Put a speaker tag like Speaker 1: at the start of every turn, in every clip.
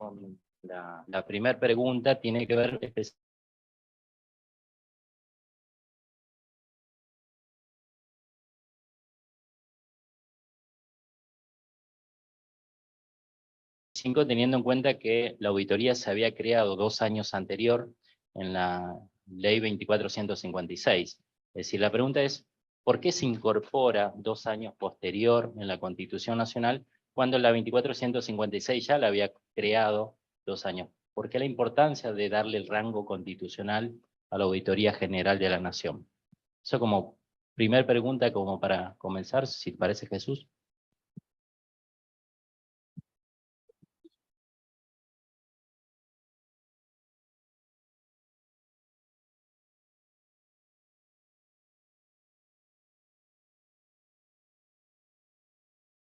Speaker 1: con la primera pregunta, tiene que ver teniendo en cuenta que la auditoría se había creado 2 años anterior en la ley 2456. Es decir, la pregunta es, ¿por qué se incorpora 2 años posterior en la Constitución Nacional cuando la 2456 ya la había creado 2 años? ¿Por qué la importancia de darle el rango constitucional a la Auditoría General de la Nación? Eso como primer pregunta, como para comenzar, si te parece, Jesús.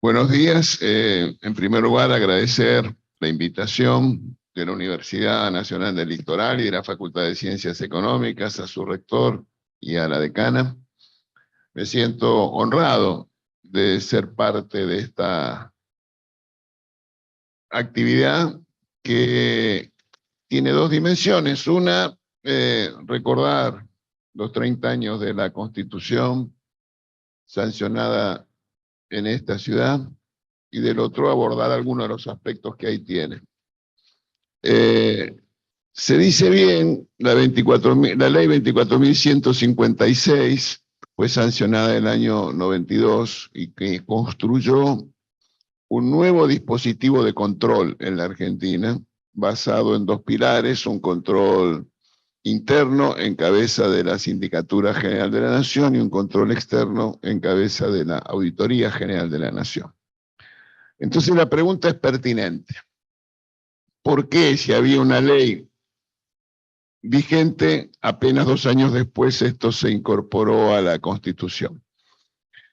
Speaker 2: Buenos días. En primer lugar, agradecer la invitación de la Universidad Nacional del Litoral y de la Facultad de Ciencias Económicas, a su rector y a la decana. Me siento honrado de ser parte de esta actividad que tiene 2 dimensiones. Una, recordar los 30 años de la Constitución sancionada en esta ciudad, y del otro abordar algunos de los aspectos que ahí tiene. Se dice bien, la ley 24.156 fue sancionada en el año 92 y que construyó un nuevo dispositivo de control en la Argentina, basado en 2 pilares, un control interno en cabeza de la Sindicatura General de la Nación y un control externo en cabeza de la Auditoría General de la Nación. Entonces la pregunta es pertinente. ¿Por qué, si había una ley vigente, apenas 2 años después esto se incorporó a la Constitución?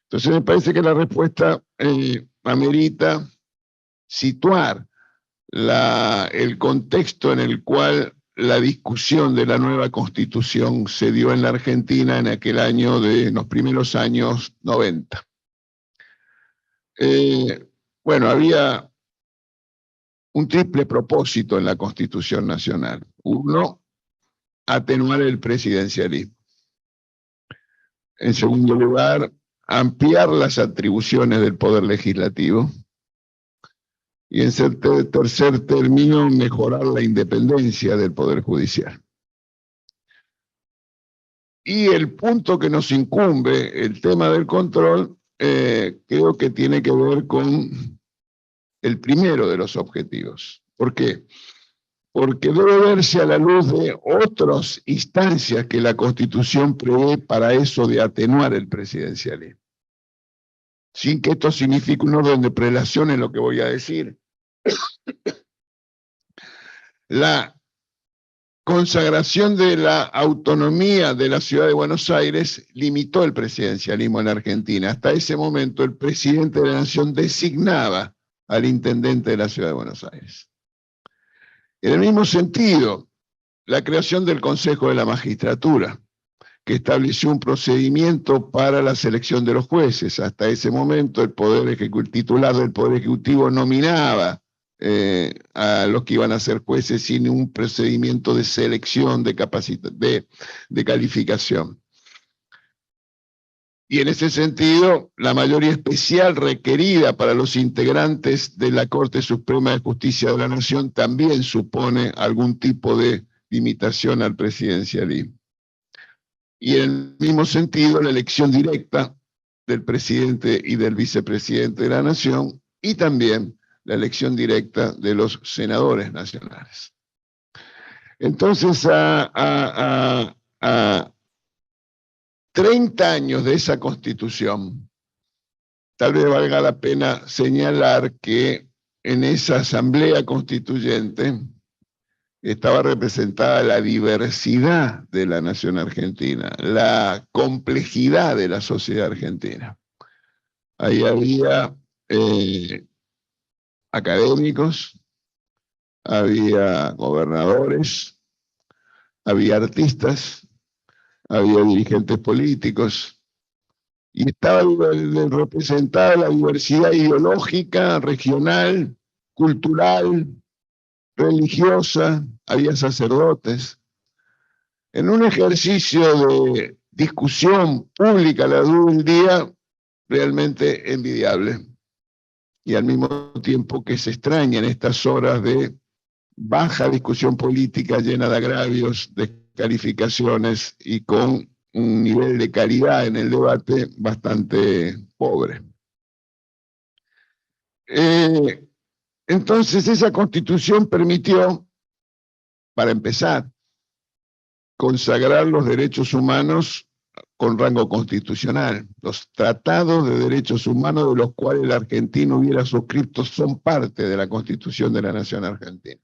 Speaker 2: Entonces me parece que la respuesta amerita situar el contexto en el cual la discusión de la nueva Constitución se dio en la Argentina en aquel año en los primeros años 90. Bueno, había un triple propósito en la Constitución Nacional. Uno, atenuar el presidencialismo. En segundo lugar, ampliar las atribuciones del Poder Legislativo. Y en tercer término, mejorar la independencia del Poder Judicial. Y el punto que nos incumbe, el tema del control, creo que tiene que ver con el primero de los objetivos. ¿Por qué? Porque debe verse a la luz de otras instancias que la Constitución prevé para eso de atenuar el presidencialismo. Sin que esto signifique un orden de prelación en lo que voy a decir. La consagración de la autonomía de la ciudad de Buenos Aires limitó el presidencialismo en la Argentina. Hasta ese momento el presidente de la Nación designaba al intendente de la ciudad de Buenos Aires. En el mismo sentido, la creación del Consejo de la Magistratura, que estableció un procedimiento para la selección de los jueces. Hasta ese momento el titular del Poder Ejecutivo nominaba a los que iban a ser jueces sin un procedimiento de selección, de calificación. Y en ese sentido, la mayoría especial requerida para los integrantes de la Corte Suprema de Justicia de la Nación también supone algún tipo de limitación al presidencialismo. Y en el mismo sentido, la elección directa del presidente y del vicepresidente de la Nación, y también la elección directa de los senadores nacionales. Entonces, a 30 años de esa Constitución, tal vez valga la pena señalar que en esa Asamblea Constituyente estaba representada la diversidad de la nación argentina, la complejidad de la sociedad argentina. Ahí había académicos, había gobernadores, había artistas, había dirigentes políticos, y estaba representada la diversidad ideológica, regional, cultural, religiosa, había sacerdotes. En un ejercicio de discusión pública a la luz del día, realmente envidiable. Y al mismo tiempo que se extraña en estas horas de baja discusión política llena de agravios, descalificaciones y con un nivel de calidad en el debate bastante pobre. Entonces esa constitución permitió, para empezar, consagrar los derechos humanos con rango constitucional. Los tratados de derechos humanos de los cuales el argentino hubiera suscrito son parte de la Constitución de la Nación Argentina.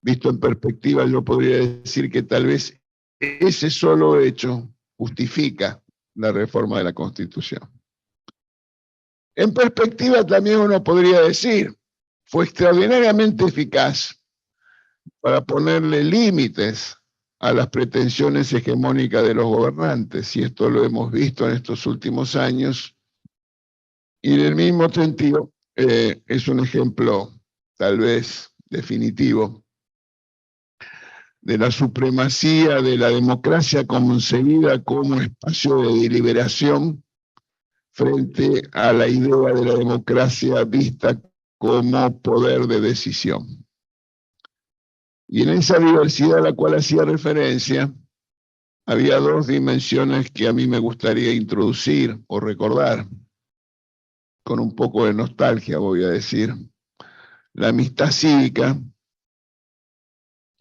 Speaker 2: Visto en perspectiva, yo podría decir que tal vez ese solo hecho justifica la reforma de la Constitución. En perspectiva también uno podría decir, fue extraordinariamente eficaz para ponerle límites a las pretensiones hegemónicas de los gobernantes, y esto lo hemos visto en estos últimos años, y en el mismo sentido es un ejemplo tal vez definitivo de la supremacía de la democracia concebida como espacio de deliberación frente a la idea de la democracia vista como poder de decisión. Y en esa diversidad a la cual hacía referencia, había dos dimensiones que a mí me gustaría introducir o recordar, con un poco de nostalgia voy a decir, la amistad cívica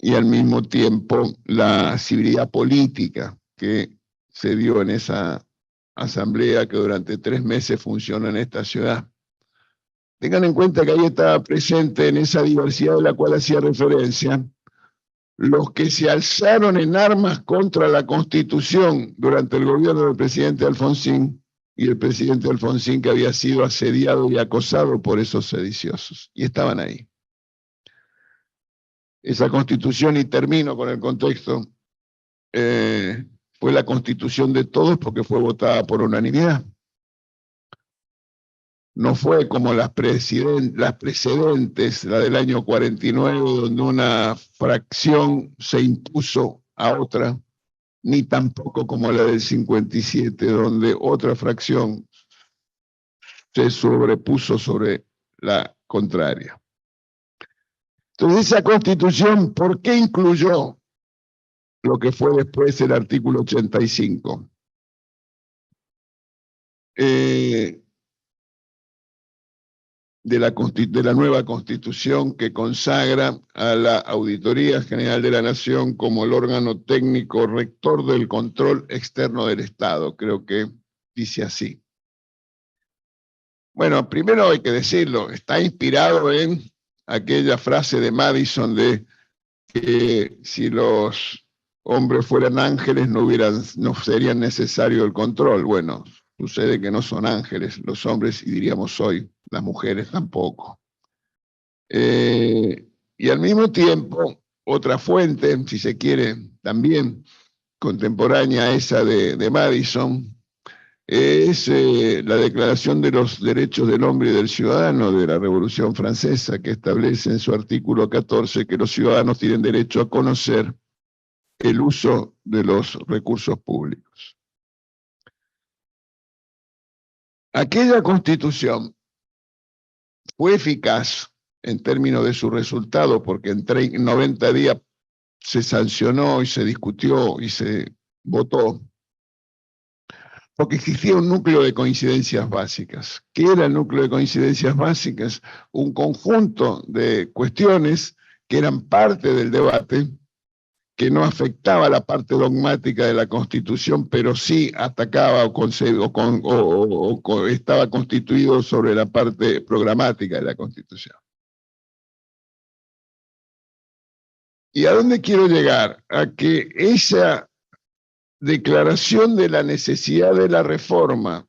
Speaker 2: y al mismo tiempo la civilidad política que se dio en esa asamblea que durante 3 meses funciona en esta ciudad. Tengan en cuenta que ahí estaba presente en esa diversidad a la cual hacía referencia los que se alzaron en armas contra la Constitución durante el gobierno del presidente Alfonsín, y el presidente Alfonsín que había sido asediado y acosado por esos sediciosos, y estaban ahí. Esa Constitución, y termino con el contexto, fue la Constitución de todos porque fue votada por unanimidad. No fue como las precedentes, la del año 49, donde una fracción se impuso a otra, ni tampoco como la del 57, donde otra fracción se sobrepuso sobre la contraria. Entonces esa Constitución, ¿por qué incluyó lo que fue después el artículo 85? De la nueva Constitución que consagra a la Auditoría General de la Nación como el órgano técnico rector del control externo del Estado. Creo que dice así. Bueno, primero hay que decirlo, está inspirado en aquella frase de Madison de que si los hombres fueran ángeles no serían necesario el control. Bueno, sucede que no son ángeles los hombres, y diríamos hoy, las mujeres tampoco. Y al mismo tiempo, otra fuente, si se quiere, también contemporánea a esa de Madison, es la Declaración de los Derechos del Hombre y del Ciudadano de la Revolución Francesa, que establece en su artículo 14 que los ciudadanos tienen derecho a conocer el uso de los recursos públicos. Aquella Constitución fue eficaz en términos de su resultado, porque en 90 días se sancionó y se discutió y se votó, porque existía un núcleo de coincidencias básicas. ¿Qué era el núcleo de coincidencias básicas? Un conjunto de cuestiones que eran parte del debate, que no afectaba la parte dogmática de la Constitución, pero sí atacaba o estaba constituido sobre la parte programática de la Constitución. ¿Y a dónde quiero llegar? A que esa declaración de la necesidad de la reforma,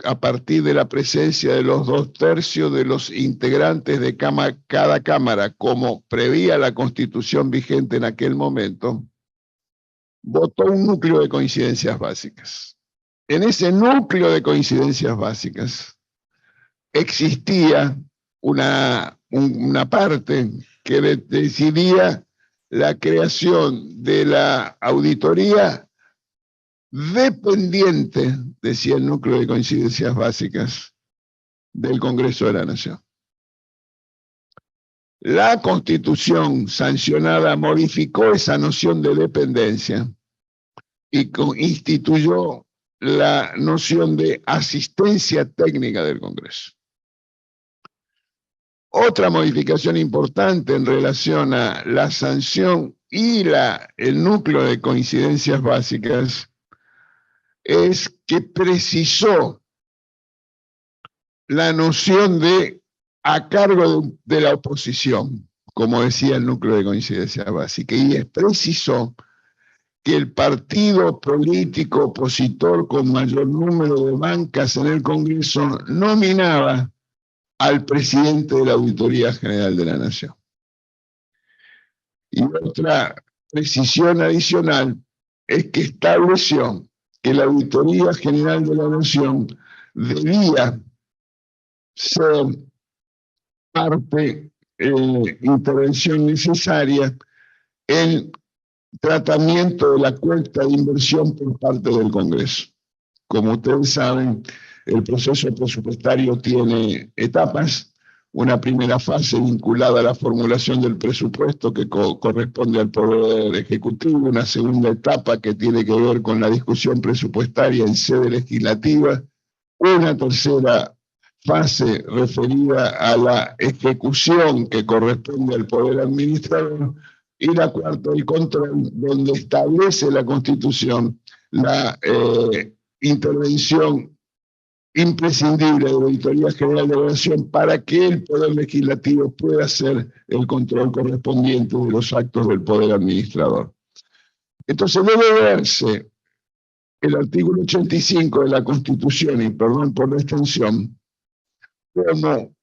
Speaker 2: a partir de la presencia de los 2/3 de los integrantes de cada Cámara, como prevía la Constitución vigente en aquel momento, votó un núcleo de coincidencias básicas. En ese núcleo de coincidencias básicas existía una una parte que decidía la creación de la auditoría dependiente, decía el núcleo de coincidencias básicas, del Congreso de la Nación. La Constitución sancionada modificó esa noción de dependencia y instituyó la noción de asistencia técnica del Congreso. Otra modificación importante en relación a la sanción y el núcleo de coincidencias básicas es que precisó la noción de a cargo de la oposición, como decía el núcleo de coincidencias básicas, y precisó que el partido político opositor con mayor número de bancas en el Congreso nominaba al presidente de la Auditoría General de la Nación. Y otra precisión adicional es que estableció que la Auditoría General de la Nación debía ser parte, intervención necesaria en tratamiento de la cuenta de inversión por parte del Congreso. Como ustedes saben, el proceso presupuestario tiene etapas. Una primera fase vinculada a la formulación del presupuesto que corresponde al Poder Ejecutivo, una segunda etapa que tiene que ver con la discusión presupuestaria en sede legislativa, una tercera fase referida a la ejecución que corresponde al Poder Administrador, y la cuarta, el control, donde establece la Constitución la intervención imprescindible de la Auditoría General de la Nación para que el Poder Legislativo pueda hacer el control correspondiente de los actos del Poder Administrador. Entonces debe verse el artículo 85 de la Constitución, y perdón por la extensión, como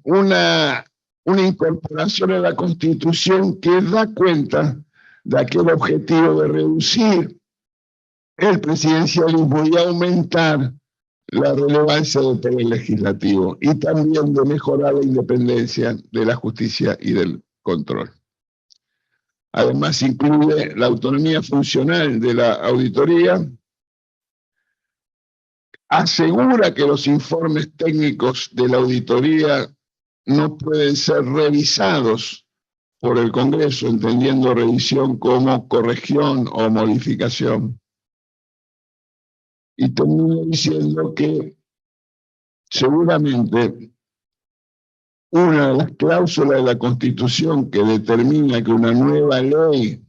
Speaker 2: una incorporación a la Constitución que da cuenta de aquel objetivo de reducir el presidencialismo y aumentar la relevancia del poder legislativo, y también de mejorar la independencia de la justicia y del control. Además, incluye la autonomía funcional de la auditoría, asegura que los informes técnicos de la auditoría no pueden ser revisados por el Congreso, entendiendo revisión como corrección o modificación. Y termino diciendo que seguramente una de las cláusulas de la Constitución que determina que una nueva ley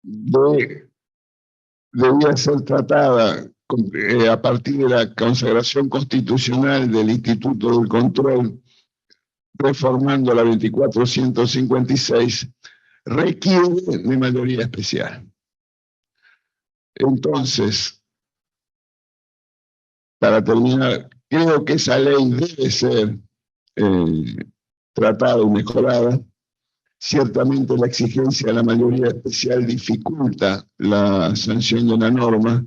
Speaker 2: debía ser tratada a partir de la consagración constitucional del Instituto del Control, reformando la 2456, requiere de mayoría especial. Entonces, para terminar, creo que esa ley debe ser tratada y mejorada. Ciertamente la exigencia de la mayoría especial dificulta la sanción de una norma,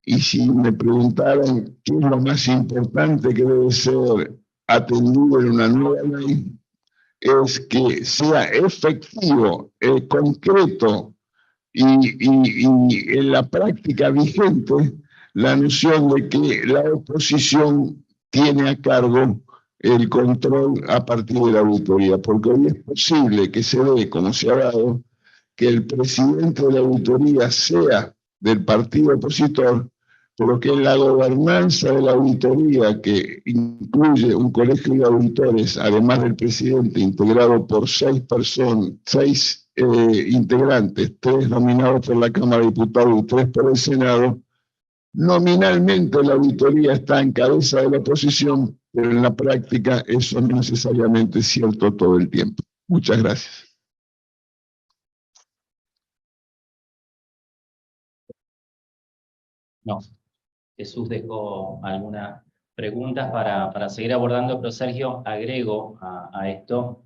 Speaker 2: y si me preguntaran qué es lo más importante que debe ser atendido en una nueva ley, es que sea efectivo, concreto y en la práctica vigente la noción de que la oposición tiene a cargo el control a partir de la auditoría, porque hoy es posible que se dé, como se ha dado, que el presidente de la auditoría sea del partido opositor, pero que la gobernanza de la auditoría, que incluye un colegio de auditores, además del presidente, integrado por 6 integrantes, 3 nominados por la Cámara de Diputados y 3 por el Senado, nominalmente la auditoría está en cabeza de la oposición, pero en la práctica eso no necesariamente es cierto todo el tiempo. Muchas gracias.
Speaker 1: No, Jesús dejó algunas preguntas para seguir abordando, pero Sergio, agrego a esto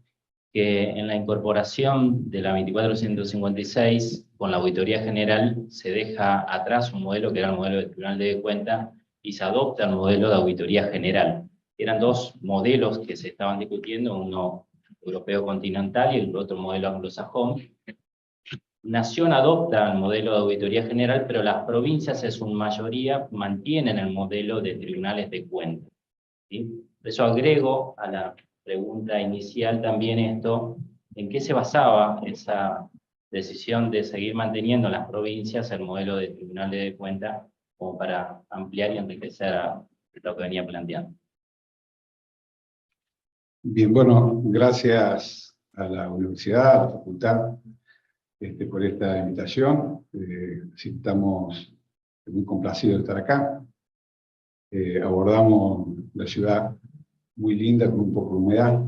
Speaker 1: que en la incorporación de la 2456 con la Auditoría General se deja atrás un modelo que era el modelo del Tribunal de Cuentas y se adopta el modelo de Auditoría General. eran dos modelos que se estaban discutiendo, uno europeo continental y el otro modelo anglosajón. Nación adopta el modelo de auditoría general, pero las provincias en su mayoría mantienen el modelo de tribunales de cuentas, ¿sí? Por eso agrego a la pregunta inicial también esto, ¿en qué se basaba esa decisión de seguir manteniendo en las provincias el modelo de tribunales de cuentas como para ampliar y enriquecer a lo que venía planteando?
Speaker 3: Bien, bueno, gracias a la universidad, a la facultad, por esta invitación. Sí, estamos muy complacidos de estar acá. Abordamos la ciudad muy linda, con un poco de humedad.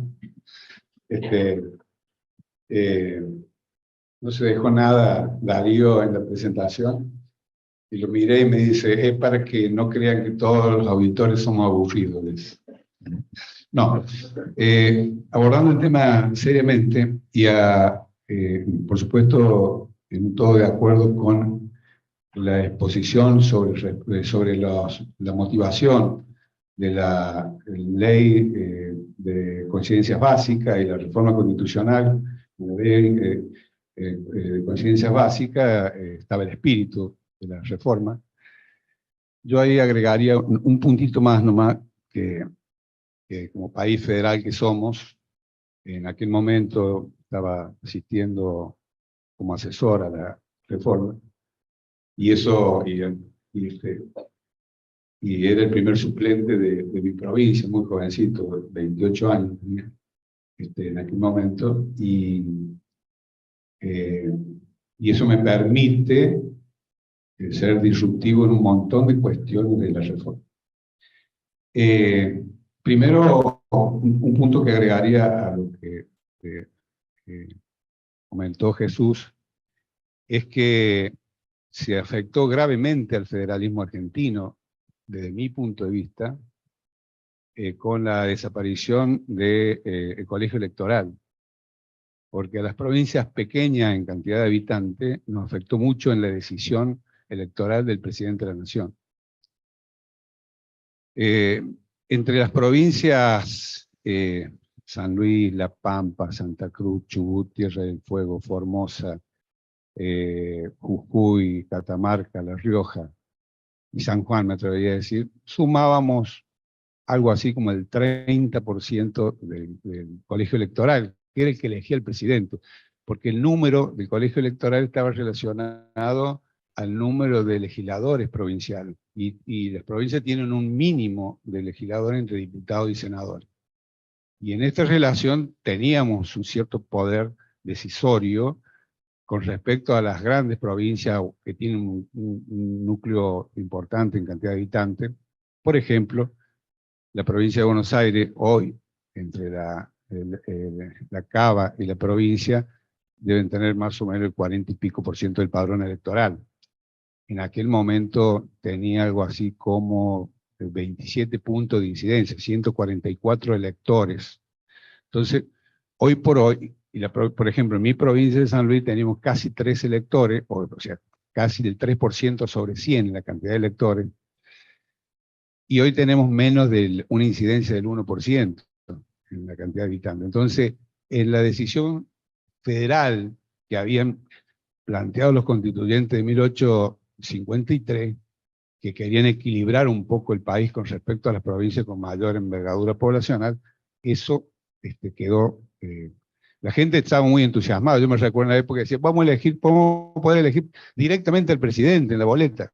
Speaker 3: No se dejó nada Darío en la presentación, y lo miré y me dice, es para que no crean que todos los auditores somos aburridos. No, abordando el tema seriamente y por supuesto, en todo de acuerdo con la exposición sobre la motivación de la ley de conciencias básicas y la reforma constitucional, la ley de conciencias básicas, estaba el espíritu de la reforma. Yo ahí agregaría un puntito más nomás, que como país federal que somos, en aquel momento estaba asistiendo como asesor a la reforma, y era el primer suplente de mi provincia, muy jovencito, 28 años tenía en aquel momento, y eso me permite ser disruptivo en un montón de cuestiones de la reforma. Primero, un punto que agregaría a lo que comentó Jesús, es que se afectó gravemente al federalismo argentino, desde mi punto de vista, con la desaparición del colegio electoral, porque a las provincias pequeñas en cantidad de habitantes nos afectó mucho en la decisión electoral del presidente de la Nación. Entre las provincias San Luis, La Pampa, Santa Cruz, Chubut, Tierra del Fuego, Formosa, Jujuy, Catamarca, La Rioja y San Juan, me atrevería a decir, sumábamos algo así como el 30% del colegio electoral, que era el que elegía el presidente, porque el número del colegio electoral estaba relacionado al número de legisladores provinciales, y las provincias tienen un mínimo de legisladores entre diputados y senadores. Y en esta relación teníamos un cierto poder decisorio con respecto a las grandes provincias que tienen un núcleo importante en cantidad de habitantes. Por ejemplo, la provincia de Buenos Aires, hoy, entre la Cava y la provincia, deben tener más o menos el 40 y pico % del padrón electoral. En aquel momento tenía algo así como 27 puntos de incidencia, 144 electores. Entonces, hoy por hoy, por ejemplo, en mi provincia de San Luis teníamos casi 3 electores, o sea, casi del 3% sobre 100 en la cantidad de electores, y hoy tenemos menos de una incidencia del 1% en la cantidad de habitantes. Entonces, en la decisión federal que habían planteado los constituyentes de 1853, que querían equilibrar un poco el país con respecto a las provincias con mayor envergadura poblacional, eso quedó... la gente estaba muy entusiasmada. Yo me recuerdo en la época que decía, vamos a elegir, podemos poder elegir directamente al presidente en la boleta.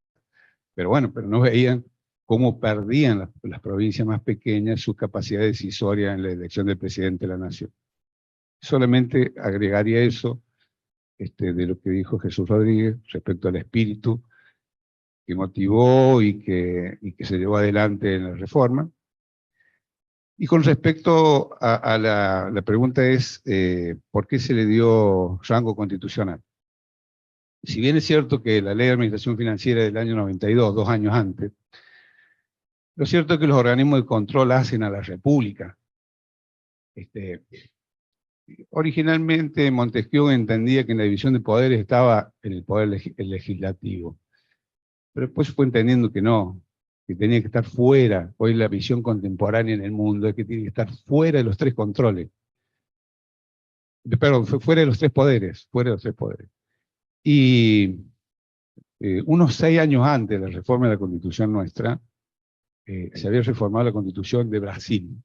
Speaker 3: Pero bueno, pero no veían cómo perdían las provincias más pequeñas su capacidad decisoria en la elección del presidente de la Nación. Solamente agregaría eso de lo que dijo Jesús Rodríguez respecto al espíritu que motivó y que se llevó adelante en la reforma. Y con respecto a la pregunta es, ¿por qué se le dio rango constitucional? Si bien es cierto que la Ley de Administración Financiera del año 92, 2 años antes, lo cierto es que los organismos de control hacen a la República. Originalmente Montesquieu entendía que en la división de poderes estaba en el poder legislativo, pero después fue entendiendo que no, que tenía que estar fuera, hoy la visión contemporánea en el mundo es que tiene que estar fuera de los tres controles. Perdón, fuera de los tres poderes, fuera de los tres poderes. Y unos 6 años antes de la reforma de la Constitución nuestra, se había reformado la Constitución de Brasil.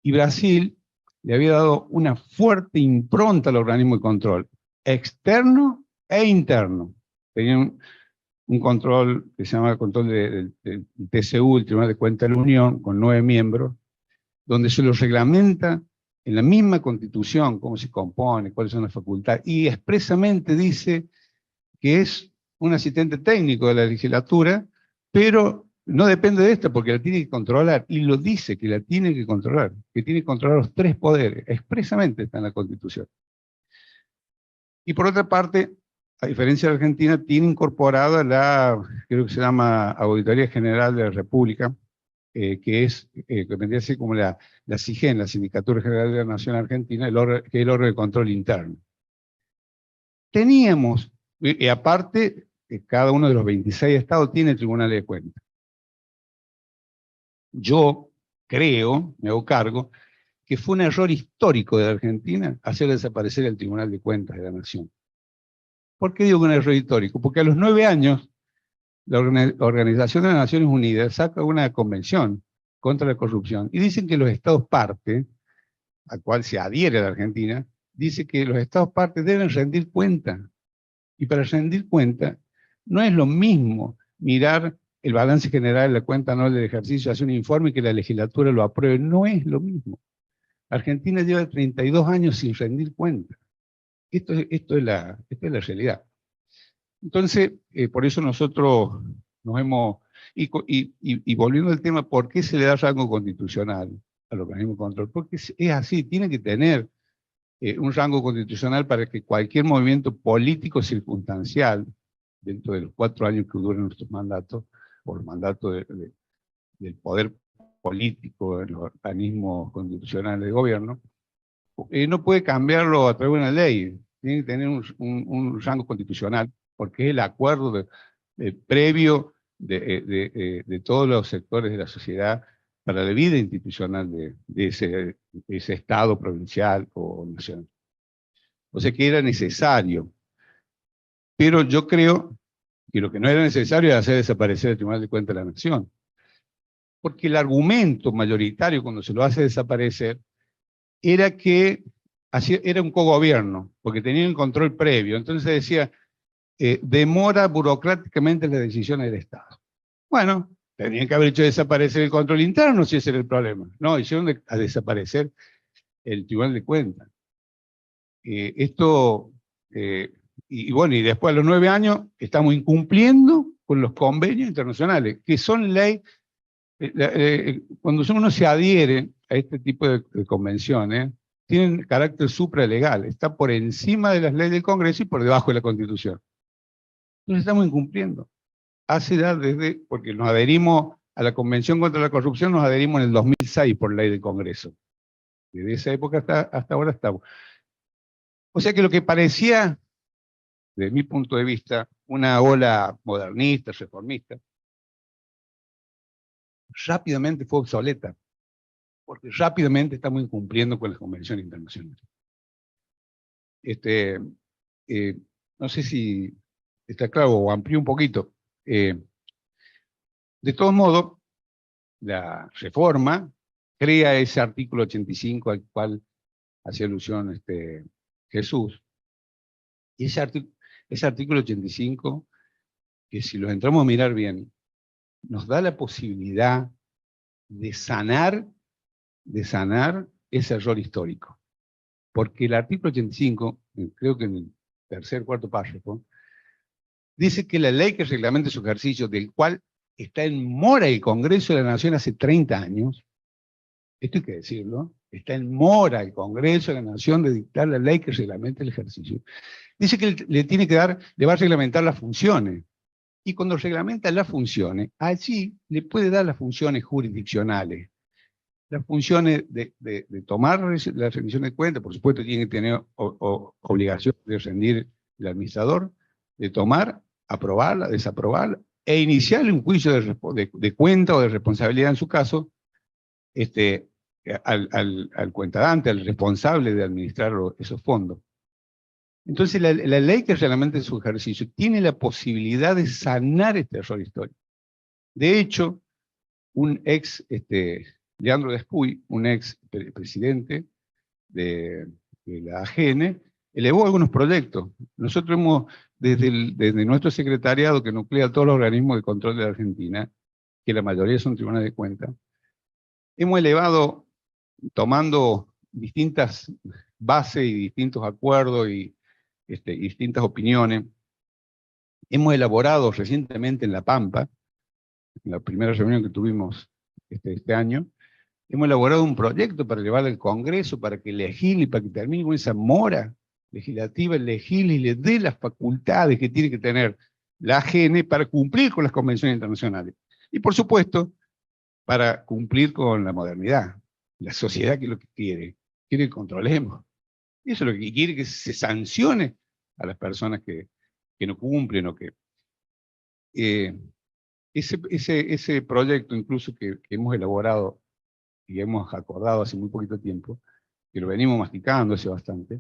Speaker 3: Y Brasil le había dado una fuerte impronta al organismo de control, externo e interno. Tenían un control que se llama el control del TCU, el Tribunal de Cuentas de la Unión, con 9 miembros, donde se los reglamenta en la misma Constitución cómo se compone, cuáles son las facultades, y expresamente dice que es un asistente técnico de la legislatura, pero no depende de esta porque la tiene que controlar, y lo dice que la tiene que controlar los tres poderes, expresamente está en la Constitución. Y por otra parte, a diferencia de Argentina, tiene incorporada la, creo que se llama Auditoría General de la República, que vendría a ser como la SIGEN, la Sindicatura General de la Nación Argentina, que es el órgano de control interno. Teníamos, y aparte, cada uno de los 26 estados tiene tribunales de cuentas. Yo creo, me hago cargo, que fue un error histórico de la Argentina hacer desaparecer el Tribunal de Cuentas de la Nación. ¿Por qué digo que un error histórico? Porque a los 9 años, la Organización de las Naciones Unidas saca una convención contra la corrupción y dicen que los estados parte, al cual se adhiere la Argentina, dice que los estados parte deben rendir cuenta. Y para rendir cuenta, no es lo mismo mirar el balance general de la cuenta anual del ejercicio, hacer un informe y que la legislatura lo apruebe. No es lo mismo. Argentina lleva 32 años sin rendir cuenta. Esto es la realidad. Entonces, por eso nosotros nos hemos... Y volviendo al tema, ¿por qué se le da rango constitucional al organismo de control? Porque es así, tiene que tener un rango constitucional para que cualquier movimiento político circunstancial, dentro de los 4 años que duran nuestros mandatos, o los mandatos del poder político en los organismos constitucionales de gobierno, no puede cambiarlo a través de una ley, tiene que tener un rango constitucional, porque es el acuerdo previo de todos los sectores de la sociedad para la vida institucional de ese Estado provincial o nacional. O sea que era necesario. Pero yo creo que lo que no era necesario era hacer desaparecer el Tribunal de Cuentas de la Nación. Porque el argumento mayoritario cuando se lo hace desaparecer era que era un cogobierno, porque tenían control previo. Entonces decía, demora burocráticamente las decisiones del Estado. Bueno, tenían que haber hecho desaparecer el control interno si ese era el problema. No, hicieron a desaparecer el Tribunal de Cuentas. Y bueno, y después a los 9 años estamos incumpliendo con los convenios internacionales, que son ley. Cuando uno se adhiere a este tipo de convenciones, tienen carácter supralegal, está por encima de las leyes del Congreso y por debajo de la Constitución. Entonces estamos incumpliendo. Hace ya porque nos adherimos a la Convención contra la Corrupción, nos adherimos en el 2006 por ley del Congreso. Desde esa época hasta ahora estamos. O sea que lo que parecía, desde mi punto de vista, una ola modernista, reformista, rápidamente fue obsoleta, porque rápidamente estamos incumpliendo con las convenciones internacionales. No sé si está claro o amplío un poquito. De todos modos, la reforma crea ese artículo 85 al cual hacía alusión Jesús. Y ese artículo 85, que si lo entramos a mirar bien, nos da la posibilidad de sanar ese error histórico. Porque el artículo 85, creo que en el tercer, cuarto párrafo, dice que la ley que reglamenta su ejercicio, del cual está en mora el Congreso de la Nación hace 30 años, esto hay que decirlo, está en mora el Congreso de la Nación de dictar la ley que reglamenta el ejercicio, dice que le va a reglamentar las funciones. Y cuando reglamenta las funciones, allí le puede dar las funciones jurisdiccionales. Las funciones de tomar la rendición de cuentas, por supuesto tiene que tener obligación de rendir el administrador, de tomar, aprobarla, desaprobarla, e iniciarle un juicio de cuenta o de responsabilidad en su caso, al cuentadante, al responsable de administrar esos fondos. Entonces la ley que realmente es su ejercicio tiene la posibilidad de sanar este error histórico. De hecho, un ex, Leandro Despuy, un ex presidente de la AGN, elevó algunos proyectos. Nosotros hemos, desde nuestro secretariado que nuclea todos los organismos de control de la Argentina, que la mayoría son tribunales de cuentas, hemos elevado, tomando distintas bases y distintos acuerdos y distintas opiniones, hemos elaborado recientemente en La Pampa, en la primera reunión que tuvimos este año, hemos elaborado un proyecto para llevarlo al Congreso, para que legisle, para que termine con esa mora legislativa, legisle y le dé las facultades que tiene que tener la AGN para cumplir con las convenciones internacionales. Y por supuesto, para cumplir con la modernidad. La sociedad, que es lo que quiere que controlemos. Y eso es lo que quiere, que se sancione a las personas que no cumplen o que... ese proyecto incluso que hemos elaborado y hemos acordado hace muy poquito tiempo, que lo venimos masticando hace bastante,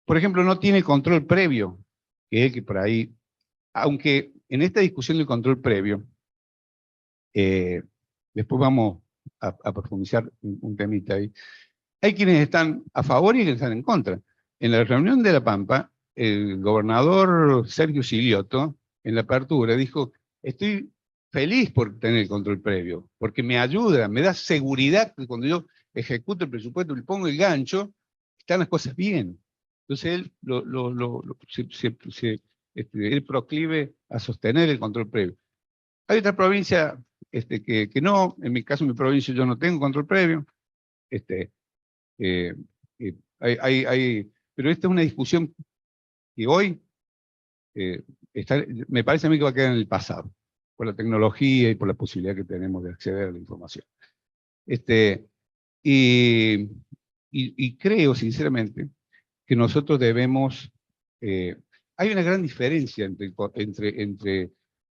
Speaker 3: por ejemplo, no tiene control previo, que es que por ahí, aunque en esta discusión del control previo, después vamos a profundizar un temita ahí, hay quienes están a favor y quienes están en contra. En la reunión de La Pampa, el gobernador Sergio Silioto, en la apertura, dijo, estoy feliz por tener el control previo, porque me ayuda, me da seguridad que cuando yo ejecuto el presupuesto, le pongo el gancho, están las cosas bien. Entonces él proclive a sostener el control previo. Hay otra provincia que no, en mi caso, en mi provincia yo no tengo control previo, pero esta es una discusión que hoy me parece a mí que va a quedar en el pasado, por la tecnología y por la posibilidad que tenemos de acceder a la información. Y creo, sinceramente, que nosotros debemos... hay una gran diferencia entre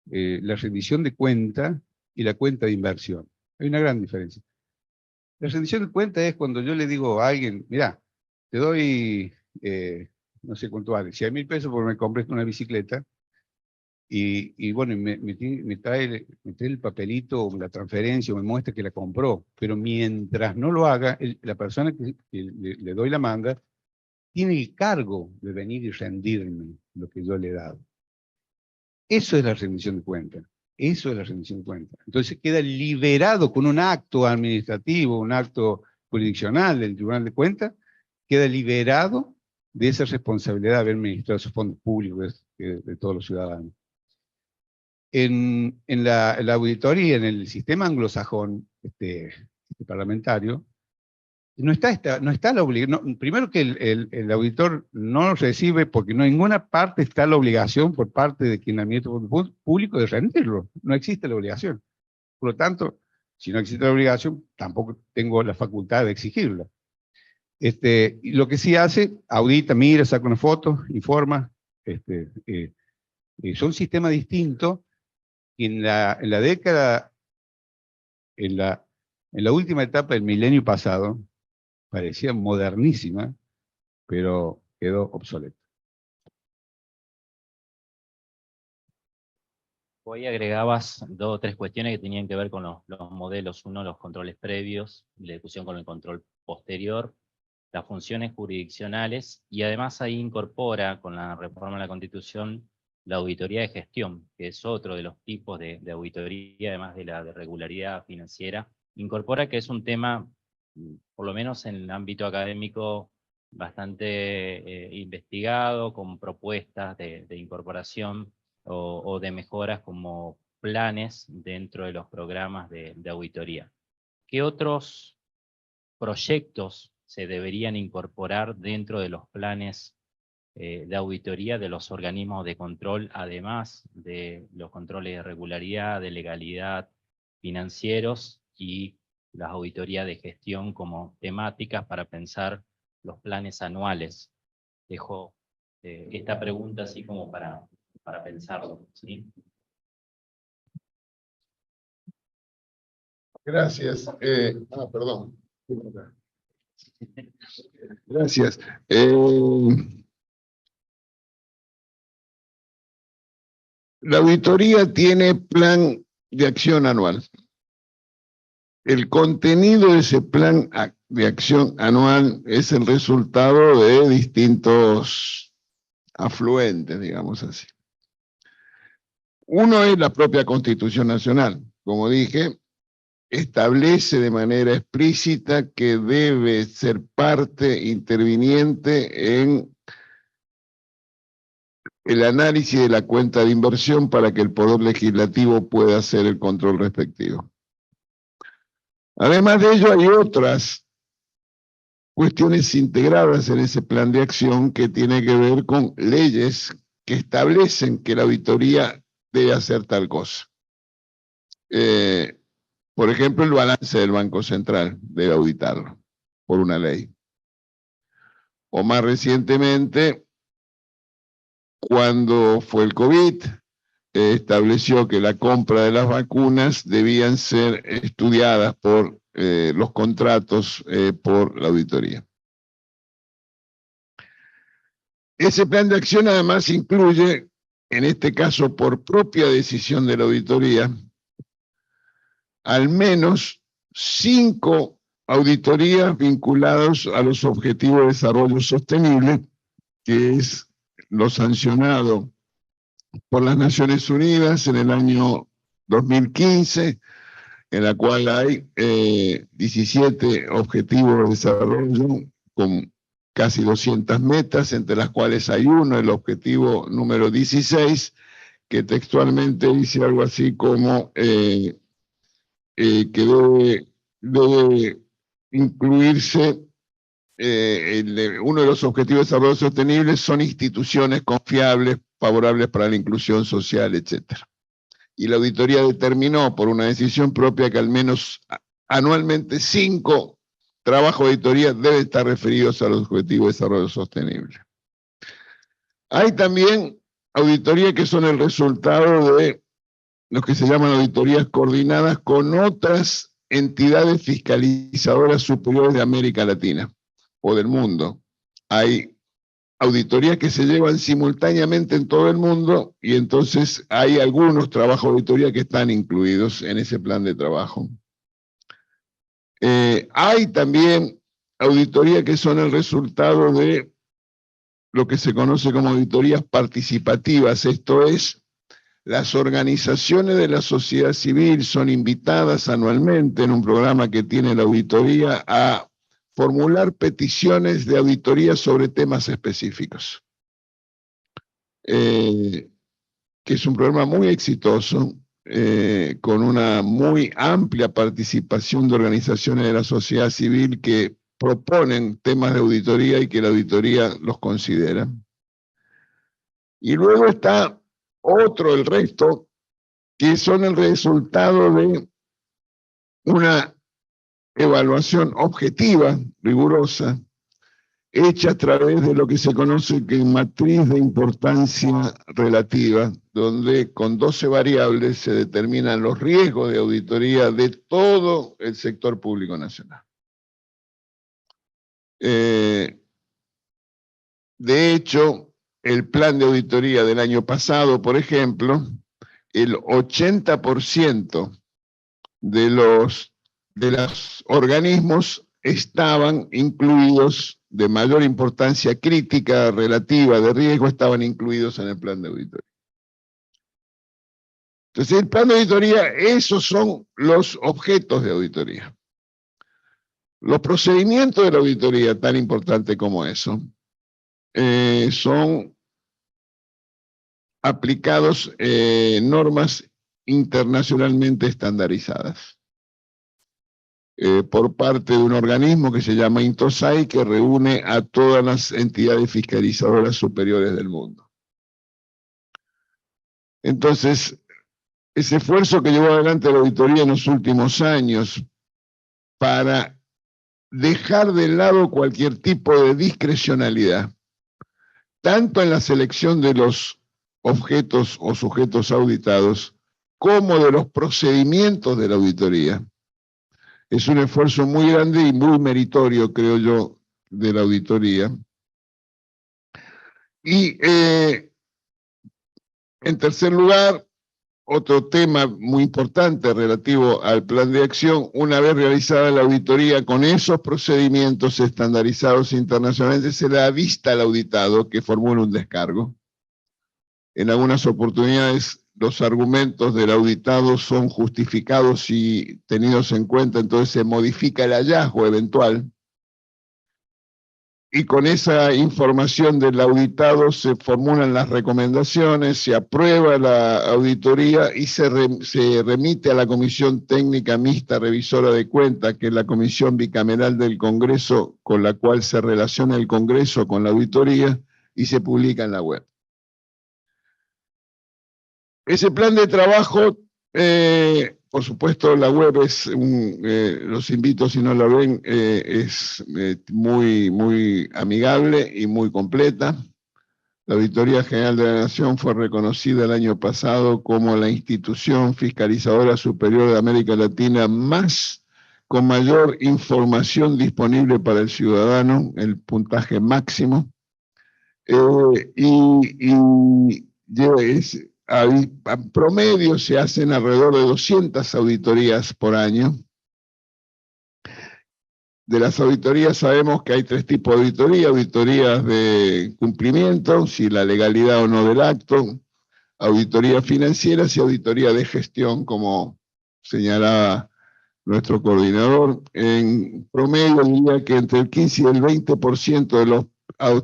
Speaker 3: la rendición de cuenta y la cuenta de inversión. Hay una gran diferencia. La rendición de cuenta es cuando yo le digo a alguien, mira, te doy, no sé cuánto vale, 100.000 pesos porque me compré una bicicleta, y bueno, me trae el papelito, o la transferencia, o me muestra que la compró, pero mientras no lo haga, la persona que le doy la manda, tiene el cargo de venir y rendirme lo que yo le he dado. Eso es la rendición de cuenta. Eso es la rendición de cuenta. Entonces queda liberado con un acto administrativo, un acto jurisdiccional del Tribunal de Cuentas, queda liberado de esa responsabilidad de haber administrado esos fondos públicos de todos los ciudadanos. En la auditoría, en el sistema anglosajón parlamentario, no está la obligación. Primero que el auditor no recibe, porque no en ninguna parte está la obligación por parte de quien administra el fondo público de rendirlo. No existe la obligación. Por lo tanto, si no existe la obligación, tampoco tengo la facultad de exigirla. Y lo que sí hace, audita, mira, saca una foto, informa. Son sistemas distintos. En la década, en la última etapa del milenio pasado, parecía modernísima, pero quedó obsoleta.
Speaker 1: Hoy agregabas 2 o 3 cuestiones que tenían que ver con los modelos. Uno, los controles previos, la discusión con el control posterior, las funciones jurisdiccionales, y además ahí incorpora, con la reforma de la Constitución, la auditoría de gestión, que es otro de los tipos de auditoría, además de la de regularidad financiera. Incorpora que es un tema, por lo menos en el ámbito académico, bastante investigado, con propuestas de incorporación o de mejoras como planes dentro de los programas de auditoría. ¿Qué otros proyectos se deberían incorporar dentro de los planes de auditoría de los organismos de control, además de los controles de regularidad, de legalidad, financieros, y las auditorías de gestión como temáticas para pensar los planes anuales? Dejo esta pregunta así como para pensarlo, ¿sí?
Speaker 2: Gracias. Perdón. Gracias. La auditoría tiene plan de acción anual. El contenido de ese plan de acción anual es el resultado de distintos afluentes, digamos así. Uno es la propia Constitución Nacional. Como dije, establece de manera explícita que debe ser parte interviniente en el análisis de la cuenta de inversión para que el Poder Legislativo pueda hacer el control respectivo. Además de ello, hay otras cuestiones integradas en ese plan de acción que tiene que ver con leyes que establecen que la auditoría debe hacer tal cosa. Por ejemplo, el balance del Banco Central debe auditarlo por una ley. O más recientemente, cuando fue el COVID, estableció que la compra de las vacunas debían ser estudiadas por los contratos por la auditoría. Ese plan de acción además incluye, en este caso por propia decisión de la auditoría, al menos 5 auditorías vinculadas a los Objetivos de Desarrollo Sostenible, que es lo sancionado por las Naciones Unidas en el año 2015, en la cual hay 17 objetivos de desarrollo con casi 200 metas, entre las cuales hay uno, el objetivo número 16, que textualmente dice algo así como que debe incluirse, uno de los objetivos de desarrollo sostenible son instituciones confiables, favorables para la inclusión social, etc. Y la auditoría determinó por una decisión propia que al menos anualmente 5 trabajos de auditoría deben estar referidos a los objetivos de desarrollo sostenible. Hay también auditorías que son el resultado de lo que se llaman auditorías coordinadas con otras entidades fiscalizadoras superiores de América Latina o del mundo. Hay auditorías que se llevan simultáneamente en todo el mundo y entonces hay algunos trabajos de auditoría que están incluidos en ese plan de trabajo. Hay también auditorías que son el resultado de lo que se conoce como auditorías participativas, esto es, las organizaciones de la sociedad civil son invitadas anualmente en un programa que tiene la auditoría a formular peticiones de auditoría sobre temas específicos, que es un programa muy exitoso, con una muy amplia participación de organizaciones de la sociedad civil que proponen temas de auditoría y que la auditoría los considera. Y luego está el resto, que son el resultado de una evaluación objetiva, rigurosa, hecha a través de lo que se conoce como matriz de importancia relativa, donde con 12 variables se determinan los riesgos de auditoría de todo el sector público nacional. De hecho, el plan de auditoría del año pasado, por ejemplo, el 80% de los organismos estaban incluidos, de mayor importancia crítica relativa de riesgo, estaban incluidos en el plan de auditoría. Entonces, el plan de auditoría, esos son los objetos de auditoría. Los procedimientos de la auditoría, tan importante como eso, son aplicados normas internacionalmente estandarizadas por parte de un organismo que se llama INTOSAI, que reúne a todas las entidades fiscalizadoras superiores del mundo. Entonces, ese esfuerzo que llevó adelante la auditoría en los últimos años para dejar de lado cualquier tipo de discrecionalidad, tanto en la selección de los objetos o sujetos auditados, como de los procedimientos de la auditoría, Es un esfuerzo muy grande y muy meritorio, creo yo, de la auditoría. Y en tercer lugar, otro tema muy importante relativo al plan de acción, una vez realizada la auditoría con esos procedimientos estandarizados internacionalmente, se le da vista al auditado que formula un descargo. En algunas oportunidades los argumentos del auditado son justificados y tenidos en cuenta, entonces se modifica el hallazgo eventual. Y con esa información del auditado se formulan las recomendaciones, se aprueba la auditoría y se remite a la Comisión Técnica Mixta Revisora de Cuentas, que es la comisión bicameral del Congreso con la cual se relaciona el Congreso con la auditoría, y se publica en la web. Ese plan de trabajo, por supuesto, la web es, los invito si no la ven, es muy amigable y muy completa. La Auditoría General de la Nación fue reconocida el año pasado como la institución fiscalizadora superior de América Latina con mayor información disponible para el ciudadano, el puntaje máximo. En promedio se hacen alrededor de 200 auditorías por año. De las auditorías sabemos que hay tres tipos de auditoría: auditorías de cumplimiento, si la legalidad o no del acto, auditorías financieras y auditoría de gestión, como señalaba nuestro coordinador. En promedio diría que entre el 15 y el 20% de los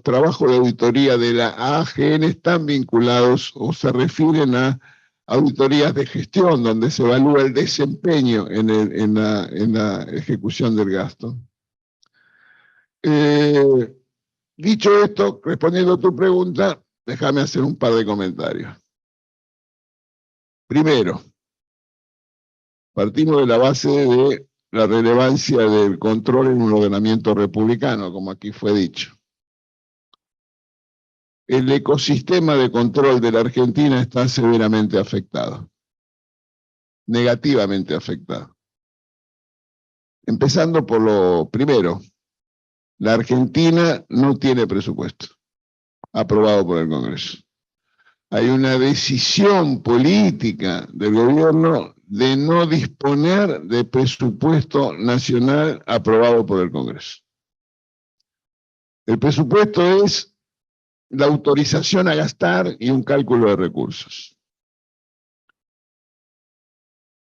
Speaker 2: trabajos de auditoría de la AGN están vinculados o se refieren a auditorías de gestión, donde se evalúa el desempeño en la ejecución del gasto. Dicho esto, respondiendo a tu pregunta, déjame hacer un par de comentarios. Primero, partimos de la base de la relevancia del control en un ordenamiento republicano, como aquí fue dicho. El ecosistema de control de la Argentina está severamente afectado, negativamente afectado. Empezando por lo primero, la Argentina no tiene presupuesto aprobado por el Congreso. Hay una decisión política del gobierno de no disponer de presupuesto nacional aprobado por el Congreso. El presupuesto es la autorización a gastar y un cálculo de recursos.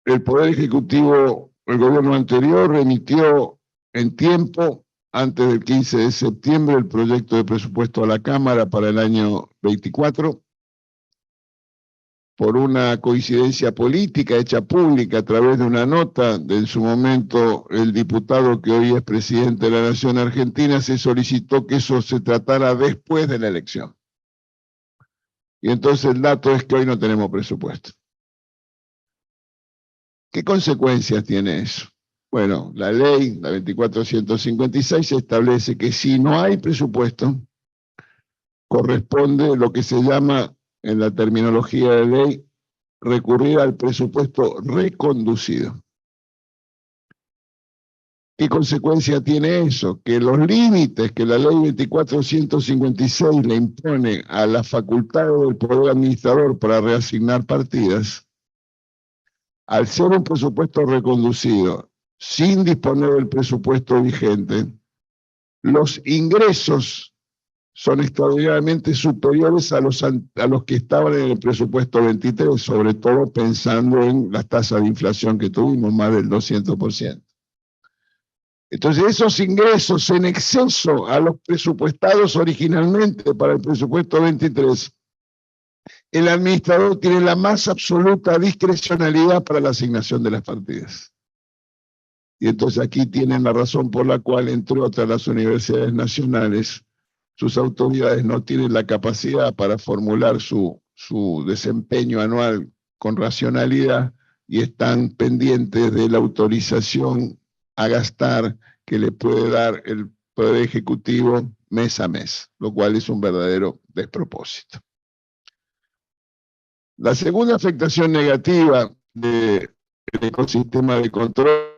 Speaker 2: El Poder Ejecutivo, el gobierno anterior, remitió en tiempo, antes del 15 de septiembre, el proyecto de presupuesto a la Cámara para el año 24. Por una coincidencia política hecha pública a través de una nota de en su momento el diputado que hoy es presidente de la Nación Argentina, se solicitó que eso se tratara después de la elección. Y entonces el dato es que hoy no tenemos presupuesto. ¿Qué consecuencias tiene eso? Bueno, la ley, la 2456, establece que si no hay presupuesto, corresponde lo que se llama, en la terminología de ley, recurrir al presupuesto reconducido. ¿Qué consecuencia tiene eso? Que los límites que la ley 2456 le impone a la facultad del Poder Administrador para reasignar partidas, al ser un presupuesto reconducido, sin disponer del presupuesto vigente, los ingresos son extraordinariamente superiores a los que estaban en el presupuesto 23, sobre todo pensando en las tasas de inflación que tuvimos, más del 200%. Entonces, esos ingresos en exceso a los presupuestados originalmente para el presupuesto 23, el administrador tiene la más absoluta discrecionalidad para la asignación de las partidas. Y entonces aquí tienen la razón por la cual, entre otras, las universidades nacionales, sus autoridades no tienen la capacidad para formular su desempeño anual con racionalidad y están pendientes de la autorización a gastar que le puede dar el Poder Ejecutivo mes a mes, lo cual es un verdadero despropósito. La segunda afectación negativa del ecosistema de control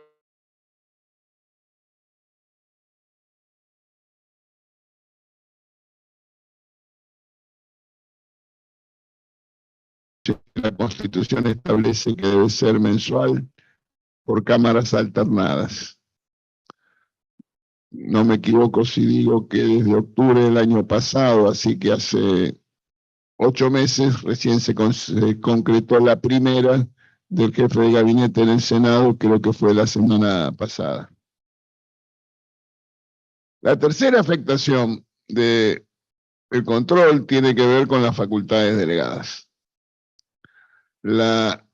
Speaker 2: la Constitución establece que debe ser mensual por cámaras alternadas. No me equivoco si digo que desde octubre del año pasado, así que hace 8 meses, recién se concretó la primera del jefe de gabinete en el Senado, creo que fue la semana pasada. La tercera afectación del control tiene que ver con las facultades delegadas. La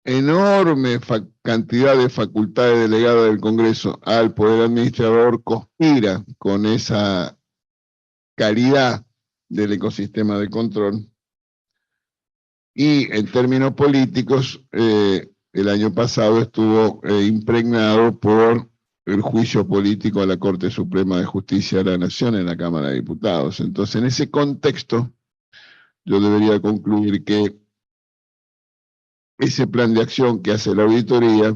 Speaker 2: enorme cantidad de facultades delegadas del Congreso al Poder Administrador conspira con esa calidad del ecosistema de control. Y en términos políticos, el año pasado estuvo impregnado por el juicio político a la Corte Suprema de Justicia de la Nación en la Cámara de Diputados. Entonces, en ese contexto, yo debería concluir que ese plan de acción que hace la auditoría,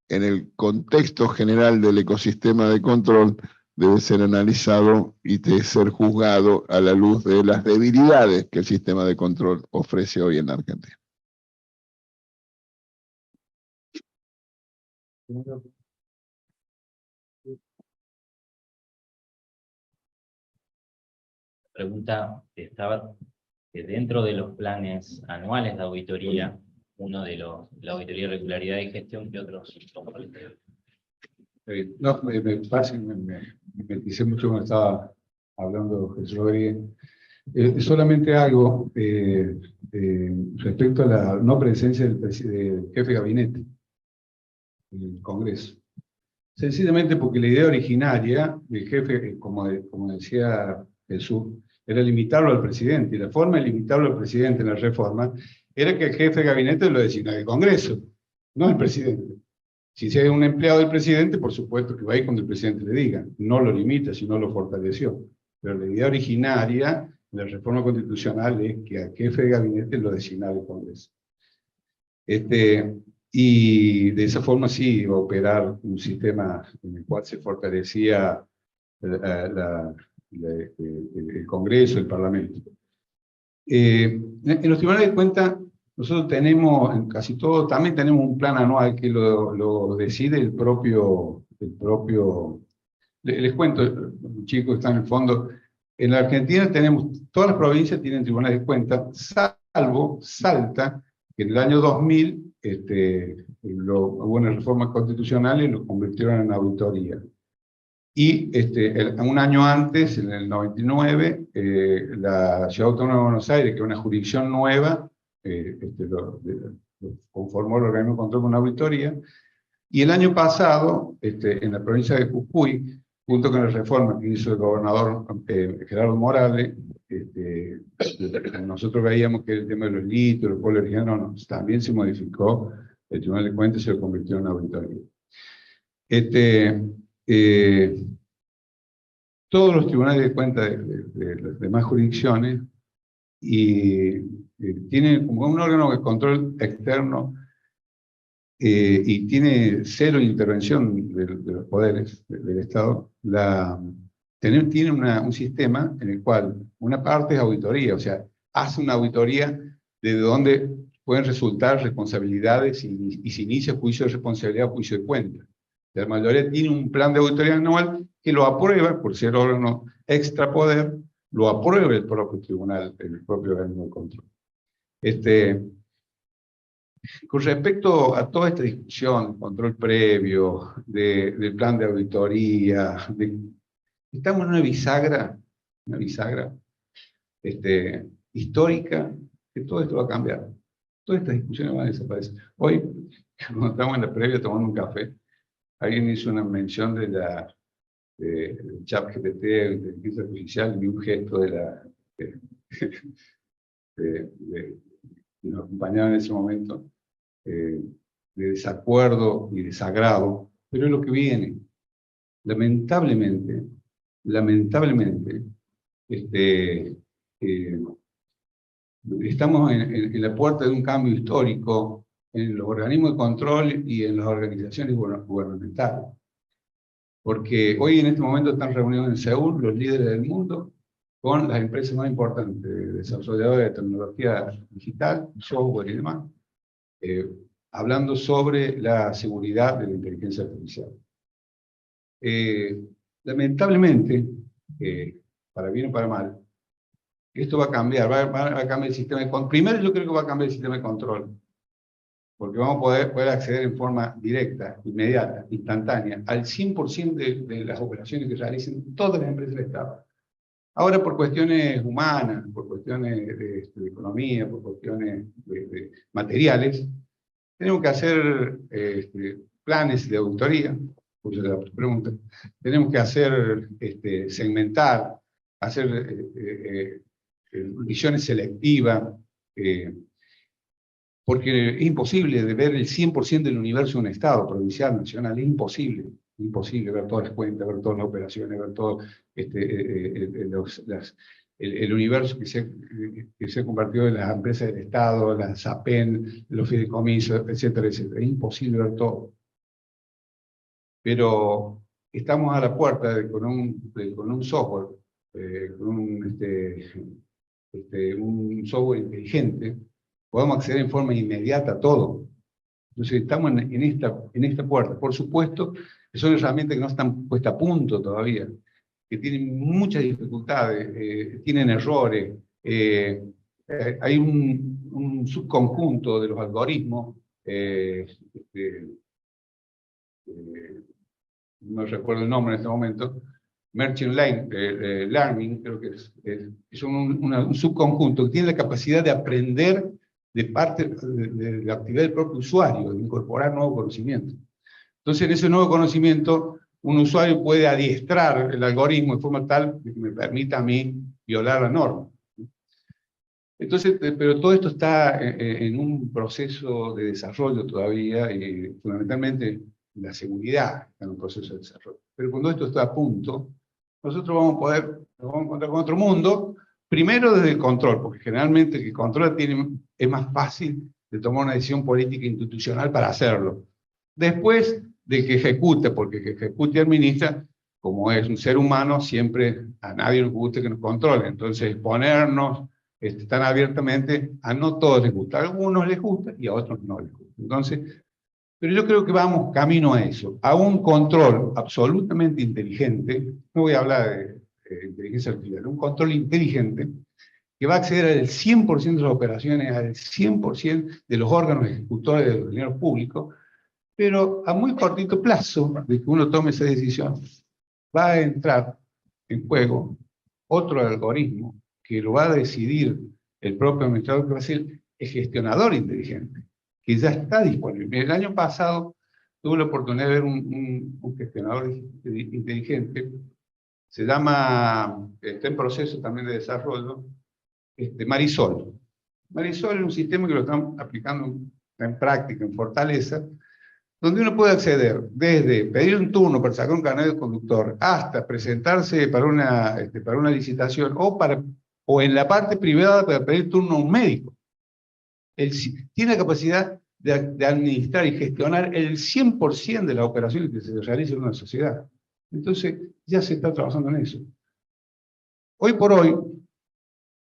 Speaker 2: en el contexto general del ecosistema de control, debe ser analizado y debe ser juzgado a la luz de las debilidades que el sistema de control ofrece hoy en la Argentina.
Speaker 1: Pregunta estaba que dentro de los planes anuales de auditoría, uno de la auditoría de regularidad y gestión, ¿qué otros?
Speaker 3: No, me meticé mucho cuando estaba hablando Jesús Rodríguez. Solamente algo respecto a la no presencia del jefe de gabinete en el Congreso. Sencillamente porque la idea originaria del jefe, como decía Jesús, era limitarlo al presidente. Y la forma de limitarlo al presidente en la reforma era que el jefe de gabinete lo designara el Congreso, no el presidente. Si es un empleado del presidente, por supuesto que va a ir cuando el presidente le diga. No lo limita, sino lo fortaleció. Pero la idea originaria de la reforma constitucional es que al jefe de gabinete lo designara el Congreso. Y de esa forma sí iba a operar un sistema en el cual se fortalecía el Congreso, el Parlamento. En los tribunales de cuentas, nosotros tenemos, en casi todo, también tenemos un plan anual que lo decide el propio. Les cuento, los chicos que están en el fondo, en la Argentina todas las provincias tienen tribunales de cuentas, salvo Salta, que en el año 2000 hubo una reforma constitucional y lo convirtieron en auditoría. Y un año antes, en el 99, la Ciudad Autónoma de Buenos Aires, que es una jurisdicción nueva, lo conformó el organismo de control con una auditoría. Y el año pasado, en la provincia de Jujuy, junto con la reforma que hizo el gobernador Gerardo Morales, nosotros veíamos que el tema de los litos, los pueblos originarios, también se modificó, el Tribunal de Cuentas se lo convirtió en una auditoría. Todos los tribunales de cuentas de las demás jurisdicciones tienen como un órgano de control externo y tiene cero intervención de los poderes del Estado. Tiene un sistema en el cual una parte es auditoría, o sea, hace una auditoría de donde pueden resultar responsabilidades y se inicia juicio de responsabilidad o juicio de cuenta. La mayoría tiene un plan de auditoría anual que lo aprueba, por ser órgano extrapoder, lo aprueba el propio tribunal, el propio organismo de control. Con respecto a toda esta discusión, control previo, del plan de auditoría, estamos en una bisagra histórica, que todo esto va a cambiar. Todas estas discusiones van a desaparecer. Hoy, cuando estamos en la previa tomando un café, alguien hizo una mención del ChatGPT, de inteligencia artificial, y un gesto que nos acompañaba en ese momento, de desacuerdo y desagrado, pero es lo que viene. Lamentablemente, estamos en la puerta de un cambio histórico en los organismos de control y en las organizaciones gubernamentales. Porque hoy en este momento están reunidos en Seúl los líderes del mundo con las empresas más importantes, desarrolladoras de tecnología digital, software y demás, hablando sobre la seguridad de la inteligencia artificial. Lamentablemente, para bien o para mal, esto va a cambiar, va a cambiar el sistema de control. Primero yo creo que va a cambiar el sistema de control, porque vamos a poder acceder en forma directa, inmediata, instantánea, al 100% de las operaciones que realicen todas las empresas del Estado. Ahora por cuestiones humanas, por cuestiones de economía, por cuestiones de materiales, tenemos que hacer planes de auditoría, por eso la pregunta. Tenemos que hacer, segmentar, hacer visiones selectivas, porque es imposible de ver el 100% del universo de un Estado, provincial, nacional, es imposible. Imposible ver todas las cuentas, ver todas las operaciones, ver todo el universo que se ha convertido en las empresas del Estado, las SAPEN, los fideicomisos, etcétera, etcétera. Es imposible ver todo. Pero estamos a la puerta con un software, un software inteligente, podemos acceder en forma inmediata a todo. Entonces estamos en esta puerta. Por supuesto, que son herramientas que no están puestas a punto todavía, que tienen muchas dificultades, tienen errores, hay un subconjunto de los algoritmos, no recuerdo el nombre en este momento, Machine Learning, creo que es un subconjunto que tiene la capacidad de aprender de parte de la actividad del propio usuario, de incorporar nuevo conocimiento. Entonces, en ese nuevo conocimiento, un usuario puede adiestrar el algoritmo de forma tal que me permita a mí violar la norma. Entonces, pero todo esto está en un proceso de desarrollo todavía, y fundamentalmente la seguridad está en un proceso de desarrollo. Pero cuando esto está a punto, nosotros nos vamos a encontrar con otro mundo, primero desde el control, porque generalmente el que controla es más fácil de tomar una decisión política e institucional para hacerlo. Después de que ejecute, porque que ejecute y administra, como es un ser humano, siempre a nadie le gusta que nos controle. Entonces, ponernos tan abiertamente, a no todos les gusta. A algunos les gusta y a otros no les gusta. Entonces, pero yo creo que vamos camino a eso, a un control absolutamente inteligente. No voy a hablar de inteligencia artificial, un control inteligente que va a acceder al 100% de las operaciones, al 100% de los órganos ejecutores de los dineros públicos, pero a muy cortito plazo de que uno tome esa decisión, va a entrar en juego otro algoritmo que lo va a decidir el propio administrador, que va a ser el gestionador inteligente, que ya está disponible. El año pasado tuve la oportunidad de ver un gestionador inteligente, se llama, está en proceso también de desarrollo, Marisol. Marisol es un sistema que lo están aplicando en práctica, en Fortaleza, donde uno puede acceder desde pedir un turno para sacar un carnet de conductor hasta presentarse para una licitación o en la parte privada para pedir turno a un médico. Tiene la capacidad de administrar y gestionar el 100% de las operaciones que se realizan en una sociedad. Entonces, ya se está trabajando en eso. Hoy por hoy,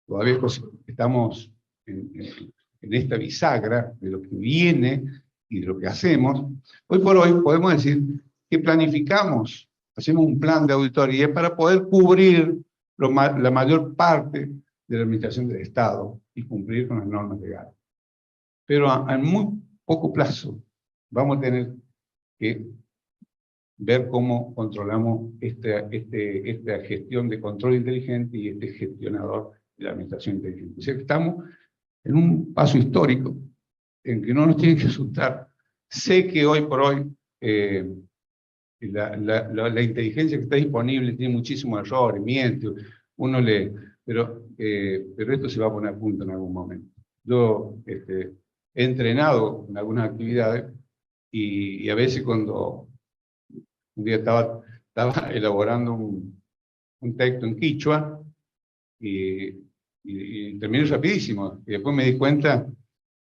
Speaker 3: todavía estamos en esta bisagra de lo que viene y de lo que hacemos. Hoy por hoy podemos decir que planificamos, hacemos un plan de auditoría para poder cubrir la mayor parte de la administración del Estado y cumplir con las normas legales. Pero a muy poco plazo vamos a tener que ver cómo controlamos esta gestión de control inteligente y este gestionador de la administración inteligente. O sea que estamos en un paso histórico en que no nos tiene que asustar. Sé que hoy por hoy la inteligencia que está disponible tiene muchísimos errores, miente, pero esto se va a poner a punto en algún momento. Yo he entrenado en algunas actividades y a veces cuando un día estaba elaborando un texto en quichua y terminé rapidísimo, y después me di cuenta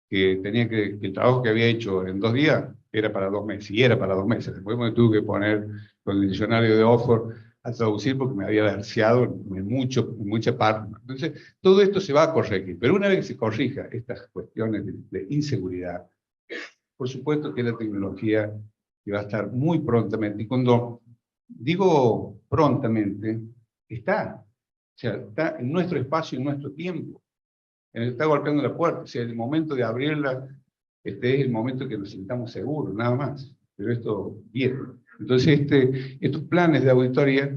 Speaker 3: que el trabajo que había hecho en 2 días era para 2 meses, y era para 2 meses. Después me tuve que poner con el diccionario de Oxford a traducir porque me había verseado en mucha parte. Entonces, todo esto se va a corregir. Pero una vez que se corrija estas cuestiones de inseguridad, por supuesto que la tecnología va a estar muy prontamente. Y cuando digo prontamente, está. O sea, está en nuestro espacio, en nuestro tiempo. Está golpeando la puerta. O sea, el momento de abrirla, este es el momento que nos sintamos seguros, nada más. Pero esto viene. Entonces, estos planes de auditoría,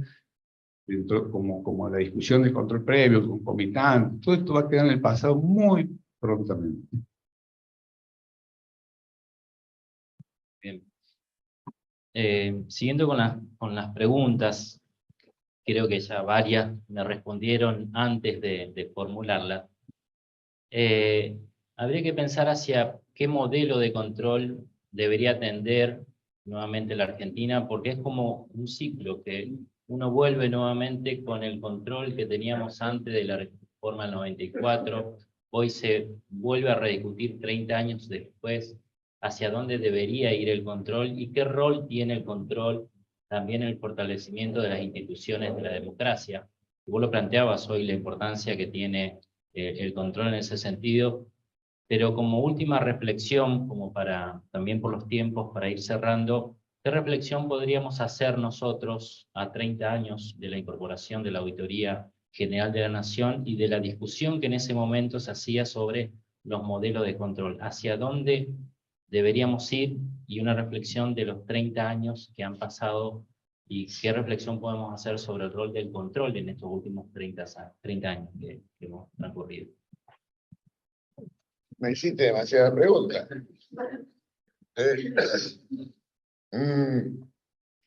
Speaker 3: dentro, como la discusión del control previo, concomitante, todo esto va a quedar en el pasado muy prontamente.
Speaker 1: Bien. Siguiendo con las preguntas, creo que ya varias me respondieron antes de formularlas. Habría que pensar hacia qué modelo de control debería atender nuevamente la Argentina, porque es como un ciclo que uno vuelve nuevamente con el control que teníamos antes de la reforma del 94, hoy se vuelve a rediscutir 30 años después hacia dónde debería ir el control y qué rol tiene el control también en el fortalecimiento de las instituciones de la democracia. Vos lo planteabas hoy, la importancia que tiene el control en ese sentido, pero como última reflexión, como para, también por los tiempos, para ir cerrando, ¿qué reflexión podríamos hacer nosotros a 30 años de la incorporación de la Auditoría General de la Nación y de la discusión que en ese momento se hacía sobre los modelos de control? ¿Hacia dónde deberíamos ir? Y una reflexión de los 30 años que han pasado y qué reflexión podemos hacer sobre el rol del control en estos últimos 30 años que hemos transcurrido.
Speaker 2: Me hiciste demasiadas preguntas.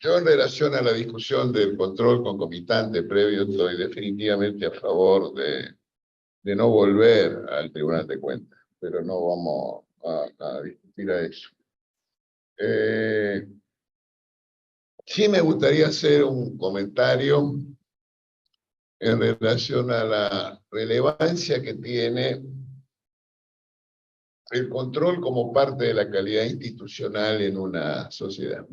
Speaker 2: Yo en relación a la discusión del control concomitante previo estoy definitivamente a favor de no volver al Tribunal de Cuentas, pero no vamos a discutir a eso. Sí me gustaría hacer un comentario en relación a la relevancia que tiene el control como parte de la calidad institucional en una sociedad.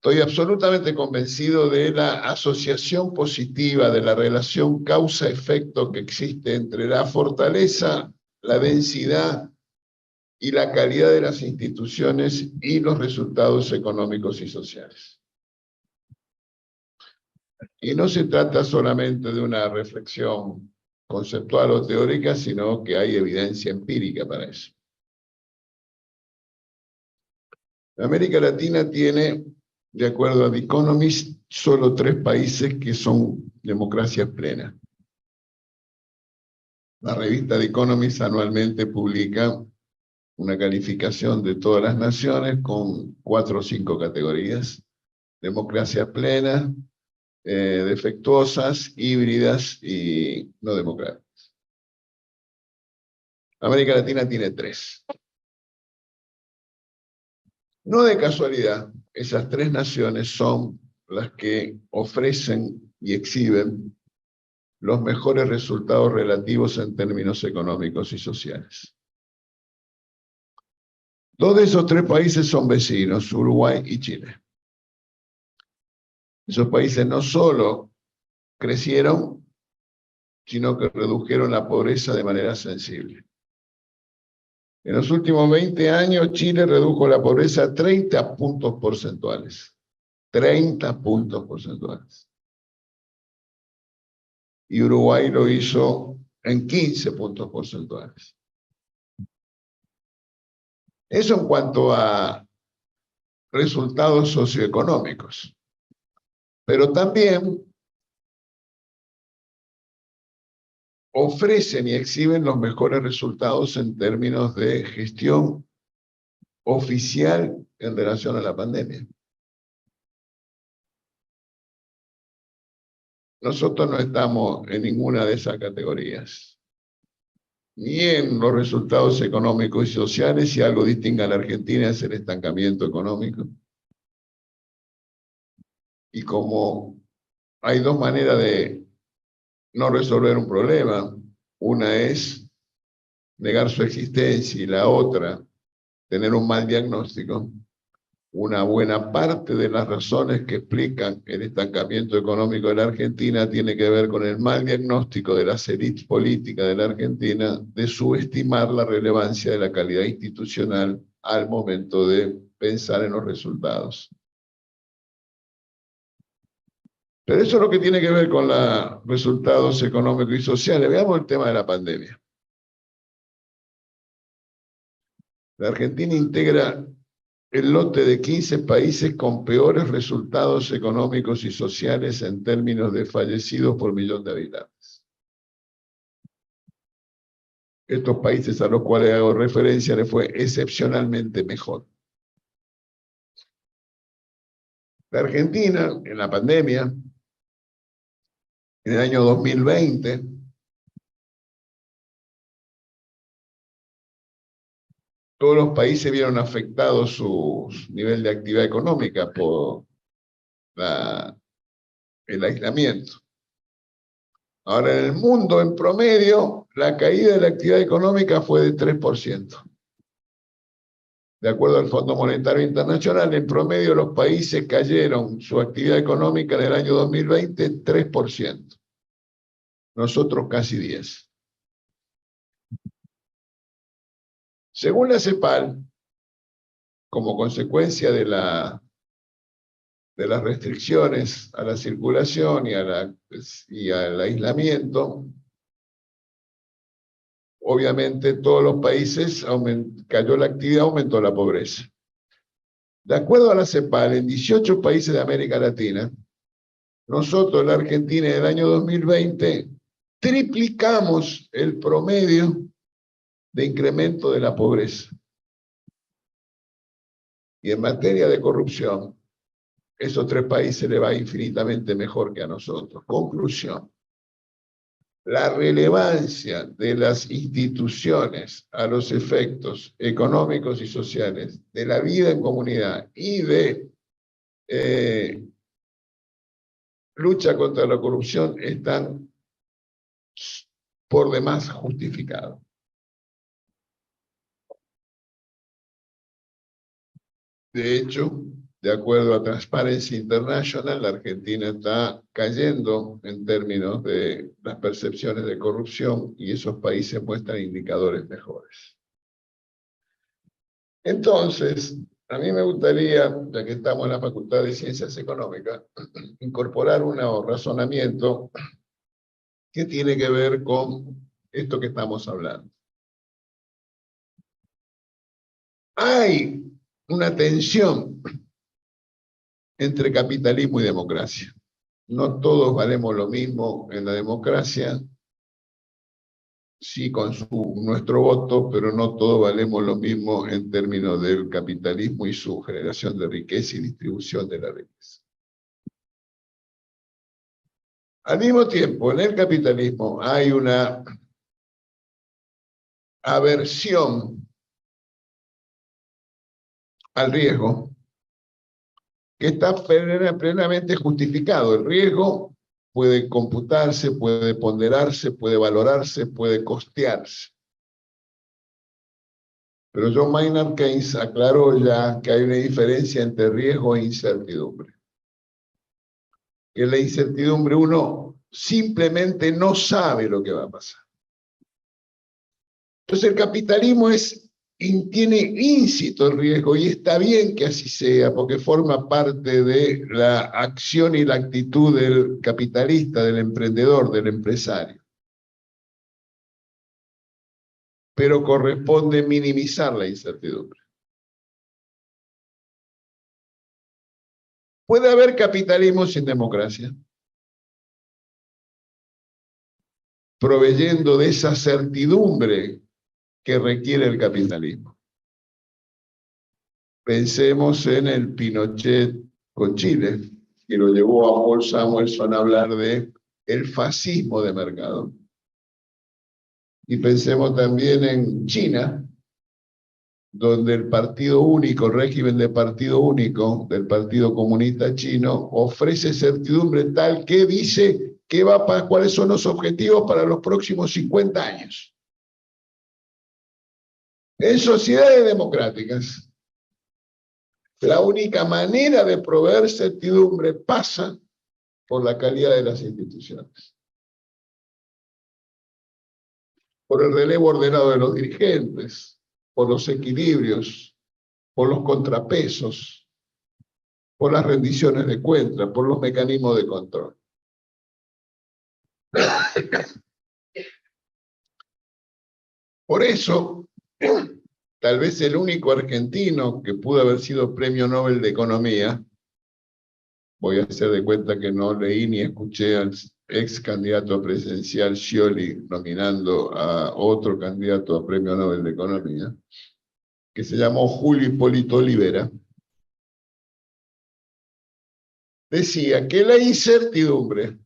Speaker 2: Estoy absolutamente convencido de la asociación positiva, de la relación causa-efecto que existe entre la fortaleza, la densidad y la calidad de las instituciones y los resultados económicos y sociales. Y no se trata solamente de una reflexión conceptual o teórica, sino que hay evidencia empírica para eso. América Latina tiene, de acuerdo a The Economist, solo 3 países que son democracias plenas. La revista The Economist anualmente publica una calificación de todas las naciones con 4 o 5 categorías: democracias plenas, defectuosas, híbridas y no democráticas. América Latina tiene 3. No de casualidad, esas 3 naciones son las que ofrecen y exhiben los mejores resultados relativos en términos económicos y sociales. 2 de esos 3 países son vecinos, Uruguay y Chile. Esos países no solo crecieron, sino que redujeron la pobreza de manera sensible. En los últimos 20 años, Chile redujo la pobreza a 30 puntos porcentuales. 30 puntos porcentuales. Y Uruguay lo hizo en 15 puntos porcentuales. Eso en cuanto a resultados socioeconómicos. Pero también ofrecen y exhiben los mejores resultados en términos de gestión oficial en relación a la pandemia. Nosotros no estamos en ninguna de esas categorías, ni en los resultados económicos y sociales. Si algo distingue a la Argentina es el estancamiento económico. Y como hay 2 maneras de no resolver un problema, una es negar su existencia y la otra, tener un mal diagnóstico, una buena parte de las razones que explican el estancamiento económico de la Argentina tiene que ver con el mal diagnóstico de las élites políticas de la Argentina de subestimar la relevancia de la calidad institucional al momento de pensar en los resultados. Pero eso es lo que tiene que ver con los resultados económicos y sociales. Veamos el tema de la pandemia. La Argentina integra el lote de 15 países con peores resultados económicos y sociales en términos de fallecidos por millón de habitantes. Estos países a los cuales hago referencia les fue excepcionalmente mejor. La Argentina, en la pandemia, en el año 2020, todos los países vieron afectados su nivel de actividad económica por el aislamiento. Ahora, en el mundo, en promedio, la caída de la actividad económica fue de 3%. De acuerdo al Fondo Monetario Internacional, en promedio los países cayeron su actividad económica en el año 2020 3%. Nosotros casi 10%. Según la CEPAL, como consecuencia de las restricciones a la circulación y al aislamiento, obviamente todos los países cayó la actividad, aumentó la pobreza. De acuerdo a la CEPAL, en 18 países de América Latina, nosotros en la Argentina en el año 2020 triplicamos el promedio de incremento de la pobreza. Y en materia de corrupción, esos 3 países le va infinitamente mejor que a nosotros. Conclusión. La relevancia de las instituciones a los efectos económicos y sociales de la vida en comunidad y de lucha contra la corrupción están por demás justificados. De hecho, de acuerdo a Transparency International, la Argentina está cayendo en términos de las percepciones de corrupción y esos países muestran indicadores mejores. Entonces, a mí me gustaría, ya que estamos en la Facultad de Ciencias Económicas, incorporar un razonamiento que tiene que ver con esto que estamos hablando. Hay una tensión entre capitalismo y democracia. No todos valemos lo mismo en la democracia, sí con nuestro voto, pero no todos valemos lo mismo en términos del capitalismo y su generación de riqueza y distribución de la riqueza. Al mismo tiempo, en el capitalismo hay una aversión al riesgo que está plenamente justificado. El riesgo puede computarse, puede ponderarse, puede valorarse, puede costearse. Pero John Maynard Keynes aclaró ya que hay una diferencia entre riesgo e incertidumbre. Que en la incertidumbre uno simplemente no sabe lo que va a pasar. Entonces el capitalismo tiene íncito el riesgo y está bien que así sea porque forma parte de la acción y la actitud del capitalista, del emprendedor, del empresario. Pero corresponde minimizar la incertidumbre. ¿Puede haber capitalismo sin democracia? Proveyendo de esa certidumbre que requiere el capitalismo. Pensemos en el Pinochet con Chile, que lo llevó a Paul Samuelson a hablar de el fascismo de mercado. Y pensemos también en China, donde el partido único, el régimen de partido único del Partido Comunista Chino ofrece certidumbre tal que dice cuáles son los objetivos para los próximos 50 años. En sociedades democráticas, La única manera de proveer certidumbre pasa por la calidad de las instituciones, por el relevo ordenado de los dirigentes, por los equilibrios, por los contrapesos, por las rendiciones de cuentas, por los mecanismos de control. Por eso, tal vez el único argentino que pudo haber sido Premio Nobel de Economía, voy a hacer de cuenta que no leí ni escuché al ex candidato presidencial Scioli nominando a otro candidato a Premio Nobel de Economía, que se llamó Julio Hipólito Olivera, decía que la incertidumbre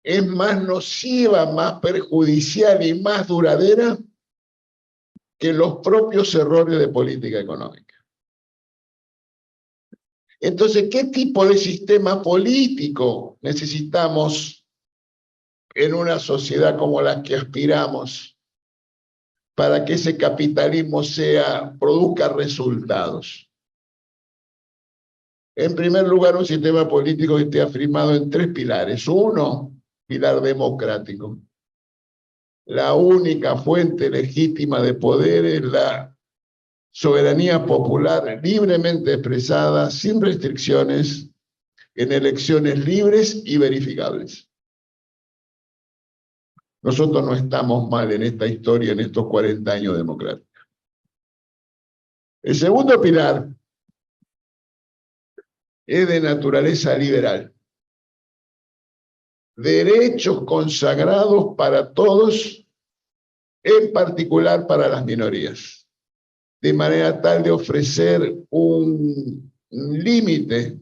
Speaker 2: es más nociva, más perjudicial y más duradera que los propios errores de política económica. Entonces, ¿qué tipo de sistema político necesitamos en una sociedad como la que aspiramos para que ese capitalismo produzca resultados? En primer lugar, un sistema político que esté afirmado en 3 pilares. Uno, pilar democrático. La única fuente legítima de poder es la soberanía popular libremente expresada, sin restricciones, en elecciones libres y verificables. Nosotros no estamos mal en esta historia, en estos 40 años democráticos. El segundo pilar es de naturaleza liberal. Derechos consagrados para todos, en particular para las minorías, de manera tal de ofrecer un límite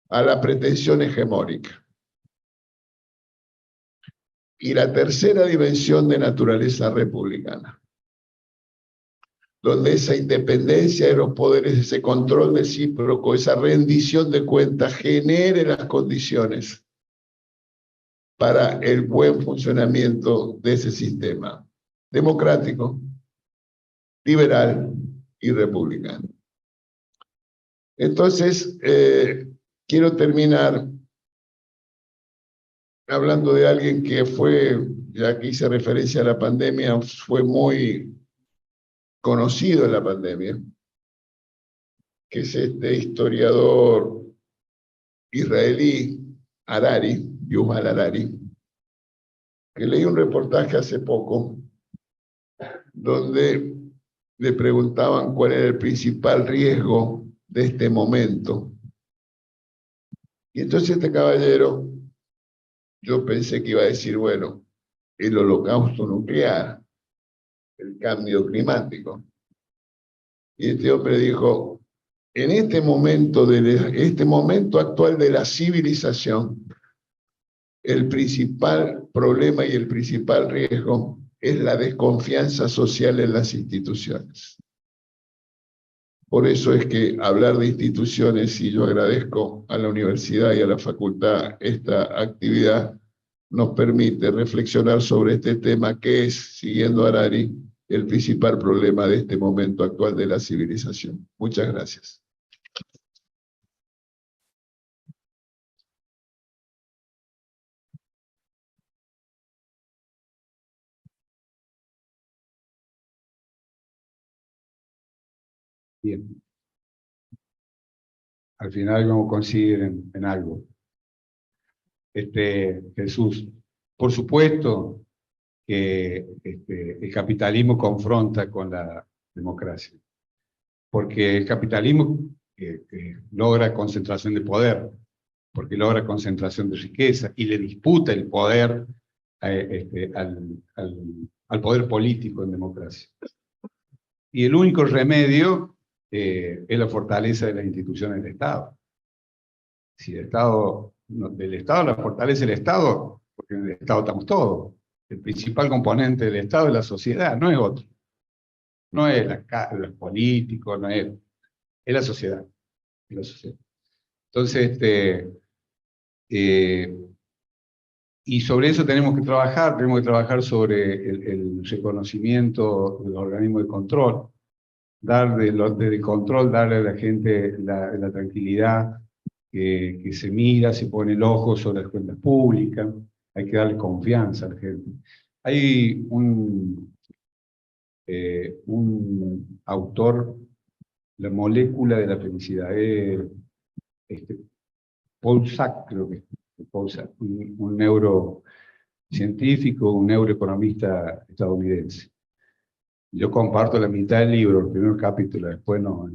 Speaker 2: a la pretensión hegemónica. Y la tercera dimensión de naturaleza republicana, donde esa independencia de los poderes, ese control recíproco, esa rendición de cuentas genere las condiciones para el buen funcionamiento de ese sistema democrático, liberal y republicano. Entonces, quiero terminar hablando de alguien que fue, ya que hice referencia a la pandemia, fue muy conocido en la pandemia, que es este historiador israelí, Harari, Yuval Harari, que leí un reportaje hace poco, donde le preguntaban cuál era el principal riesgo de este momento. Y entonces este caballero, yo pensé que iba a decir, bueno, el holocausto nuclear, el cambio climático. Y este hombre dijo, en este momento actual de la civilización, el principal problema y el principal riesgo es la desconfianza social en las instituciones. Por eso es que hablar de instituciones, y yo agradezco a la universidad y a la facultad esta actividad, nos permite reflexionar sobre este tema que es, siguiendo a Harari, el principal problema de este momento actual de la civilización. Muchas gracias.
Speaker 3: Bien. Al final vamos a coincidir en algo. Jesús, por supuesto que el capitalismo confronta con la democracia, porque el capitalismo logra concentración de poder, porque logra concentración de riqueza y le disputa el poder al poder político en democracia. Y el único remedio es la fortaleza de las instituciones del Estado. Si el Estado, del Estado la fortalece el Estado, porque en el Estado estamos todos. El principal componente del Estado es la sociedad, no es otro. No es los políticos, no es la sociedad. Es la sociedad. Entonces, y sobre eso tenemos que trabajar sobre el reconocimiento de los organismos de control, dar del control, darle a la gente la tranquilidad, que se mira, se pone el ojo sobre las cuentas públicas, hay que darle confianza a la gente. Hay un autor, La molécula de la felicidad, Paul Sack, creo que es, Paul Sack, un neurocientífico, un neuroeconomista estadounidense. Yo comparto la mitad del libro, el primer capítulo, después no.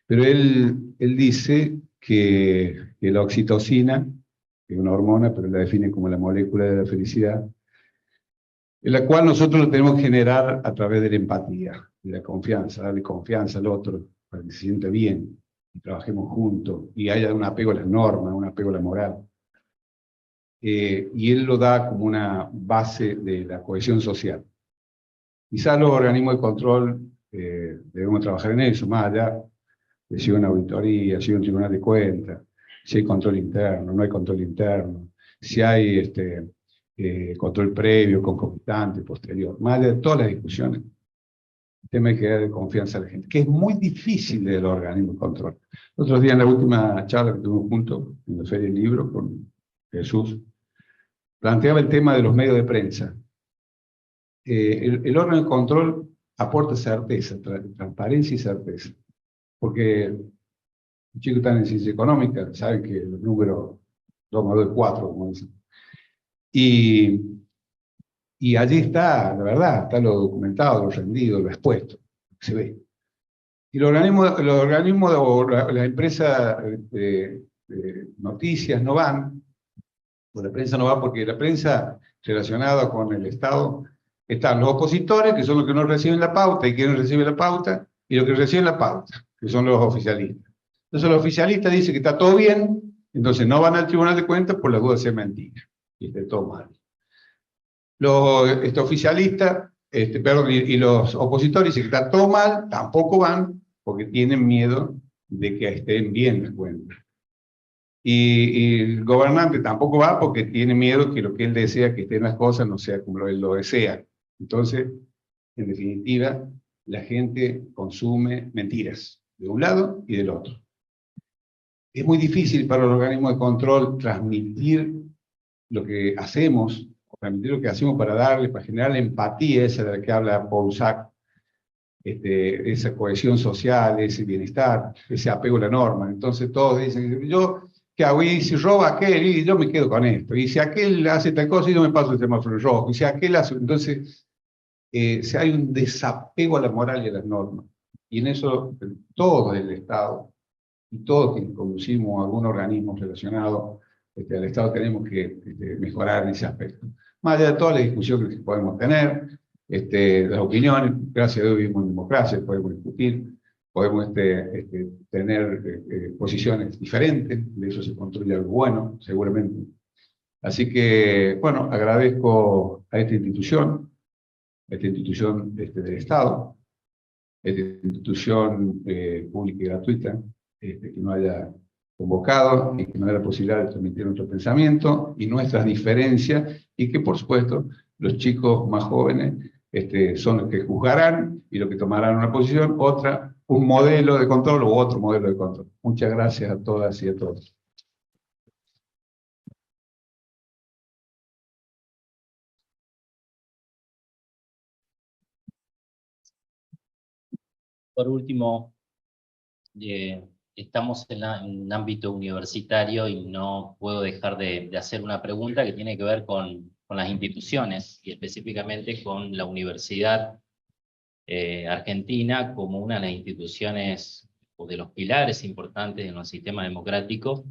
Speaker 3: Pero él dice que la oxitocina, que es una hormona, pero la define como la molécula de la felicidad, en la cual nosotros lo tenemos que generar a través de la empatía, de la confianza, darle confianza al otro, para que se sienta bien, y trabajemos juntos, y haya un apego a las normas, un apego a la moral. Y él lo da como una base de la cohesión social. Quizás los organismos de control debemos trabajar en eso, más allá de si hay una auditoría, si hay un tribunal de cuentas, si hay control interno, no hay control interno, si hay control previo, concomitante, posterior, más allá de todas las discusiones. El tema es que haya confianza a la gente, que es muy difícil de los organismos de control. Otros días en la última charla que tuvimos juntos en la Feria del Libro con Jesús, planteaba el tema de los medios de prensa. El órgano de control aporta certeza, transparencia y certeza. Porque los chicos que están en ciencia económica saben que los números 2 más 2 es 4, como dicen. Y allí está, la verdad, está lo documentado, lo rendido, lo expuesto, se ve. Y los organismos o las empresas de noticias no van, o la prensa no va porque la prensa relacionada con el Estado, están los opositores, que son los que no reciben la pauta y quieren recibir la pauta, y los que reciben la pauta, que son los oficialistas. Entonces los oficialistas dicen que está todo bien, entonces no van al Tribunal de Cuentas por la duda de ser mentira, y está todo mal. Los oficialistas, perdón, y los opositores dicen que está todo mal, tampoco van, porque tienen miedo de que estén bien las cuentas. Y el gobernante tampoco va porque tiene miedo que lo que él desea que estén las cosas no sea como él lo desea. Entonces, en definitiva, la gente consume mentiras, de un lado y del otro. Es muy difícil para los organismos de control transmitir lo que hacemos, transmitir lo que hacemos para generar la empatía esa de la que habla Paul Sack, esa cohesión social, ese bienestar, ese apego a la norma. Entonces todos dicen, ¿qué hago? Y si roba aquel, y yo me quedo con esto. Y si aquel hace tal cosa, y yo me paso el semáforo rojo. Y si aquel hace... Entonces, si hay un desapego a la moral y a las normas. Y en eso, todo el Estado, y todos que conducimos algún organismo relacionado al Estado, tenemos que mejorar en ese aspecto. Más allá de todas las discusiones que podemos tener, las opiniones, gracias a Dios vivimos en democracia, podemos discutir, podemos tener posiciones diferentes, de eso se construye algo bueno, seguramente. Así que, bueno, agradezco a esta institución del Estado, esta institución pública y gratuita, que nos haya convocado y que nos dé la posibilidad de transmitir nuestro pensamiento y nuestras diferencias, y que, por supuesto, los chicos más jóvenes son los que juzgarán y los que tomarán una posición, un modelo de control u otro modelo de control. Muchas gracias a todas y a todos.
Speaker 1: Por último, estamos en un ámbito universitario y no puedo dejar de hacer una pregunta que tiene que ver con las instituciones y específicamente con la Universidad Argentina como una de las instituciones o de los pilares importantes de nuestro sistema democrático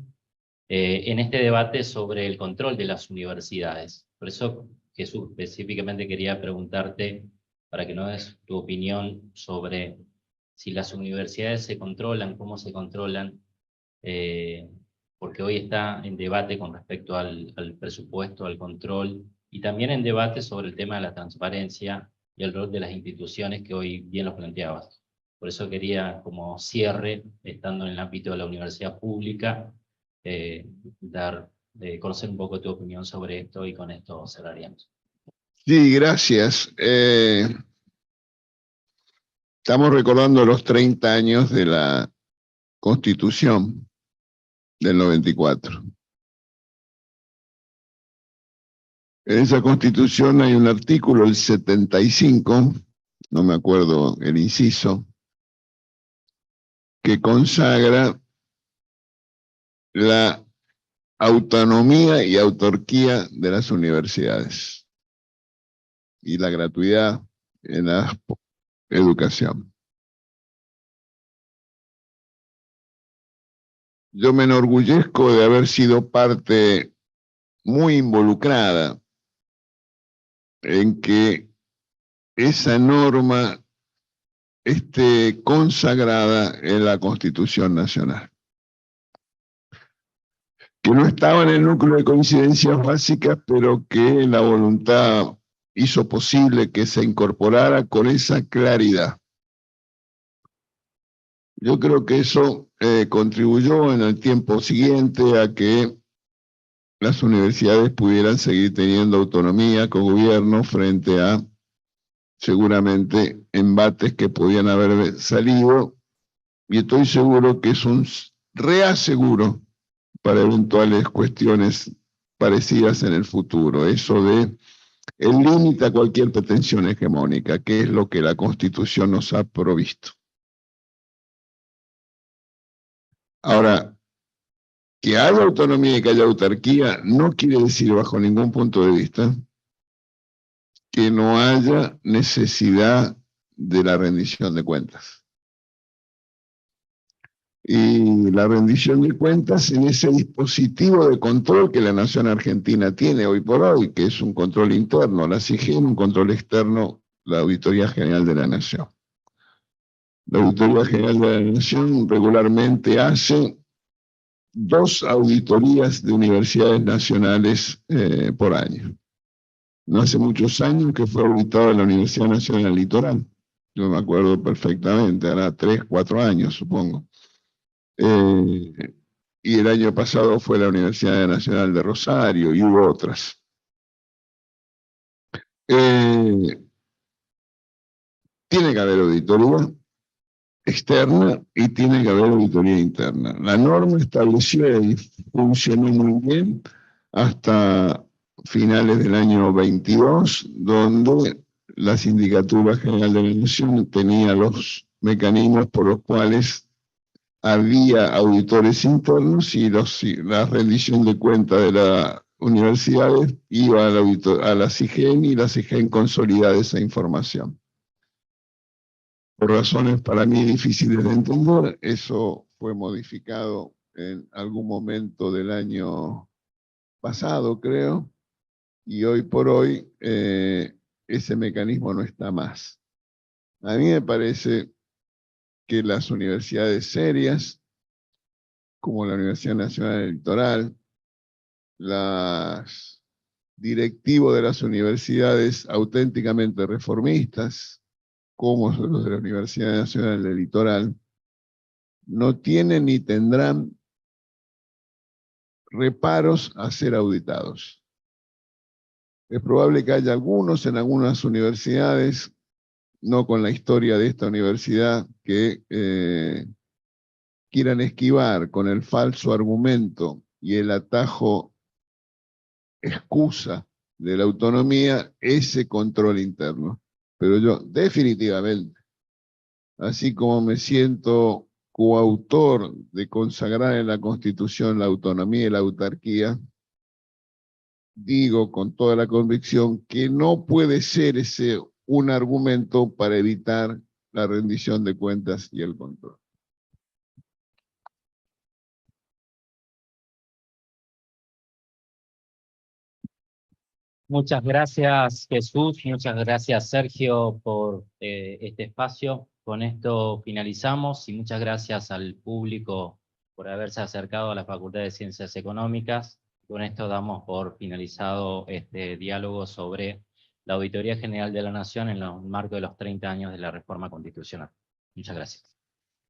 Speaker 1: en este debate sobre el control de las universidades. Por eso, Jesús, específicamente quería preguntarte para que nos des tu opinión sobre si las universidades se controlan, cómo se controlan, porque hoy está en debate con respecto al presupuesto, al control, y también en debate sobre el tema de la transparencia y el rol de las instituciones que hoy bien los planteabas. Por eso quería, como cierre, estando en el ámbito de la universidad pública, conocer un poco tu opinión sobre esto, y con esto cerraríamos.
Speaker 2: Sí, gracias. Estamos recordando los 30 años de la Constitución del 94. En esa Constitución hay un artículo, el 75, no me acuerdo el inciso, que consagra la autonomía y autarquía de las universidades y la gratuidad en la educación. Yo me enorgullezco de haber sido parte muy involucrada en que esa norma esté consagrada en la Constitución Nacional, que no estaba en el núcleo de coincidencias básicas, pero que la voluntad hizo posible que se incorporara con esa claridad. Yo creo que eso contribuyó en el tiempo siguiente a que las universidades pudieran seguir teniendo autonomía con gobierno frente a seguramente embates que podían haber salido, y estoy seguro que es un reaseguro para eventuales cuestiones parecidas en el futuro. Eso de el límite a cualquier pretensión hegemónica, que es lo que la Constitución nos ha provisto. Ahora, que haya autonomía y que haya autarquía no quiere decir bajo ningún punto de vista que no haya necesidad de la rendición de cuentas. Y la rendición de cuentas en ese dispositivo de control que la nación argentina tiene hoy por hoy, que es un control interno, la CIGEN, un control externo, la Auditoría General de la Nación. La Auditoría General de la Nación regularmente hace 2 auditorías de universidades nacionales por año. No hace muchos años que fue auditada la Universidad Nacional Litoral. Yo me acuerdo perfectamente, hará 3, 4 años, supongo. Y el año pasado fue la Universidad Nacional de Rosario y hubo otras. Tiene que haber auditoría externa y tiene que haber auditoría interna. La norma estableció y funcionó muy bien hasta finales del año 22, donde la Sindicatura General de la Nación tenía los mecanismos por los cuales había auditores internos y la rendición de cuentas de las universidades iba a la CIGEN y la CIGEN consolidaba esa información. Por razones para mí difíciles de entender, eso fue modificado en algún momento del año pasado, creo, y hoy por hoy ese mecanismo no está más. A mí me parece que las universidades serias, como la Universidad Nacional del Litoral, los directivos de las universidades auténticamente reformistas, como los de la Universidad Nacional del Litoral, no tienen ni tendrán reparos a ser auditados. Es probable que haya algunos en algunas universidades, no con la historia de esta universidad, que quieran esquivar con el falso argumento y el atajo excusa de la autonomía ese control interno. Pero yo definitivamente, así como me siento coautor de consagrar en la Constitución la autonomía y la autarquía, digo con toda la convicción que no puede ser ese un argumento para evitar la rendición de cuentas y el control.
Speaker 1: Muchas gracias, Jesús. Muchas gracias, Sergio, por este espacio. Con esto finalizamos y muchas gracias al público por haberse acercado a la Facultad de Ciencias Económicas. Con esto damos por finalizado este diálogo sobre la Auditoría General de la Nación en el marco de los 30 años de la Reforma Constitucional. Muchas gracias.